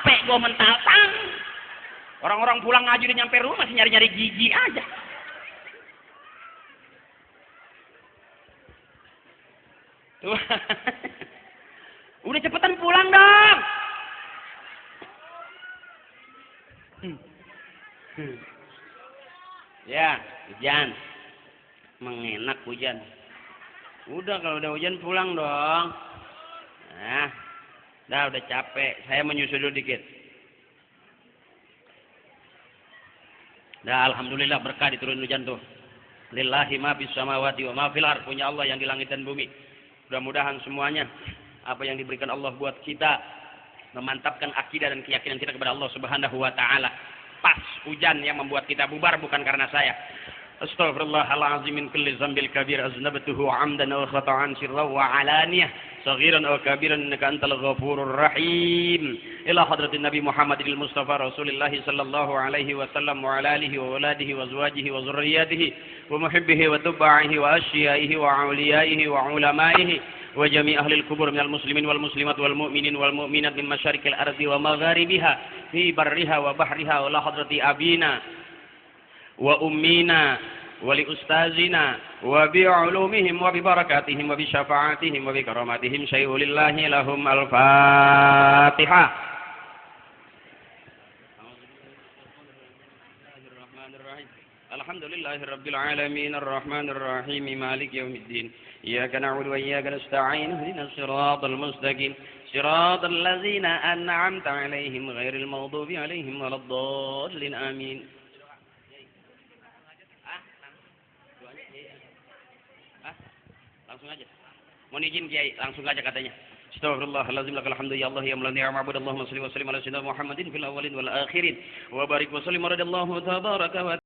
Pego mental tang. Orang-orang pulang ngaji udah nyampe rumah masih nyari-nyari gigi aja. Tuh. Udah cepetan pulang dong. Ya, hujan. Mengenak hujan. Udah kalau udah hujan pulang dong. Nah, udah capek. Saya menyusul dulu dikit. Dah alhamdulillah berkah diturun hujan tuh. Lillahi ma fis samawati wa ma fil ardh, punya Allah yang di langit dan bumi. Mudah-mudahan semuanya apa yang diberikan Allah buat kita memantapkan akidah dan keyakinan kita kepada Allah Subhanahu wa taala. Pas hujan yang membuat kita bubar bukan karena saya. Astaghfirullahalazim min kulli dzambil kabir aznabtuhu 'amdan aw khata'an sirran wa 'alaniyah saghiran aw kabiran innaka antal ghafurur rahim. Ila hadratin Nabi Muhammadil Mustafa Rasulillah sallallahu alaihi wasallam wa ala alihi wa waladihi wa azwajihi wa dzurriyyatihi wa muhibbihi wa tubbaihi wa asyaihi wa auliyaihi wa ulamaihi وجميع أهل القبور من المسلمين والمسلمات والمؤمنين والمؤمنات من مشارق الأرض ومغاربها في برها وبحرها ولا حضرة أبينا وأمينا ولأستاذنا وبعلومهم وببركاتهم وبشفاعتهم وبكراماتهم شيء لله لهم الفاتحة. الحمد لله رب العالمين الرحمن الرحيم مالك يوم الدين إياك نعبد وإياك نستعين اهدنا الصراط المستقيم صراط الذين أنعمت عليهم غير المغضوب عليهم ولا الضالين آمين. Langsung aja. Mohon izin Kiai, langsung aja katanya. Astaghfirullahalazim lakal hamdu ya Allah ya mulani ya ma'bud Allahumma shalli wa sallim ala sayyidina Muhammadin fil awwalin wal akhirin wa barik wa sallim radallahu tabaraka wa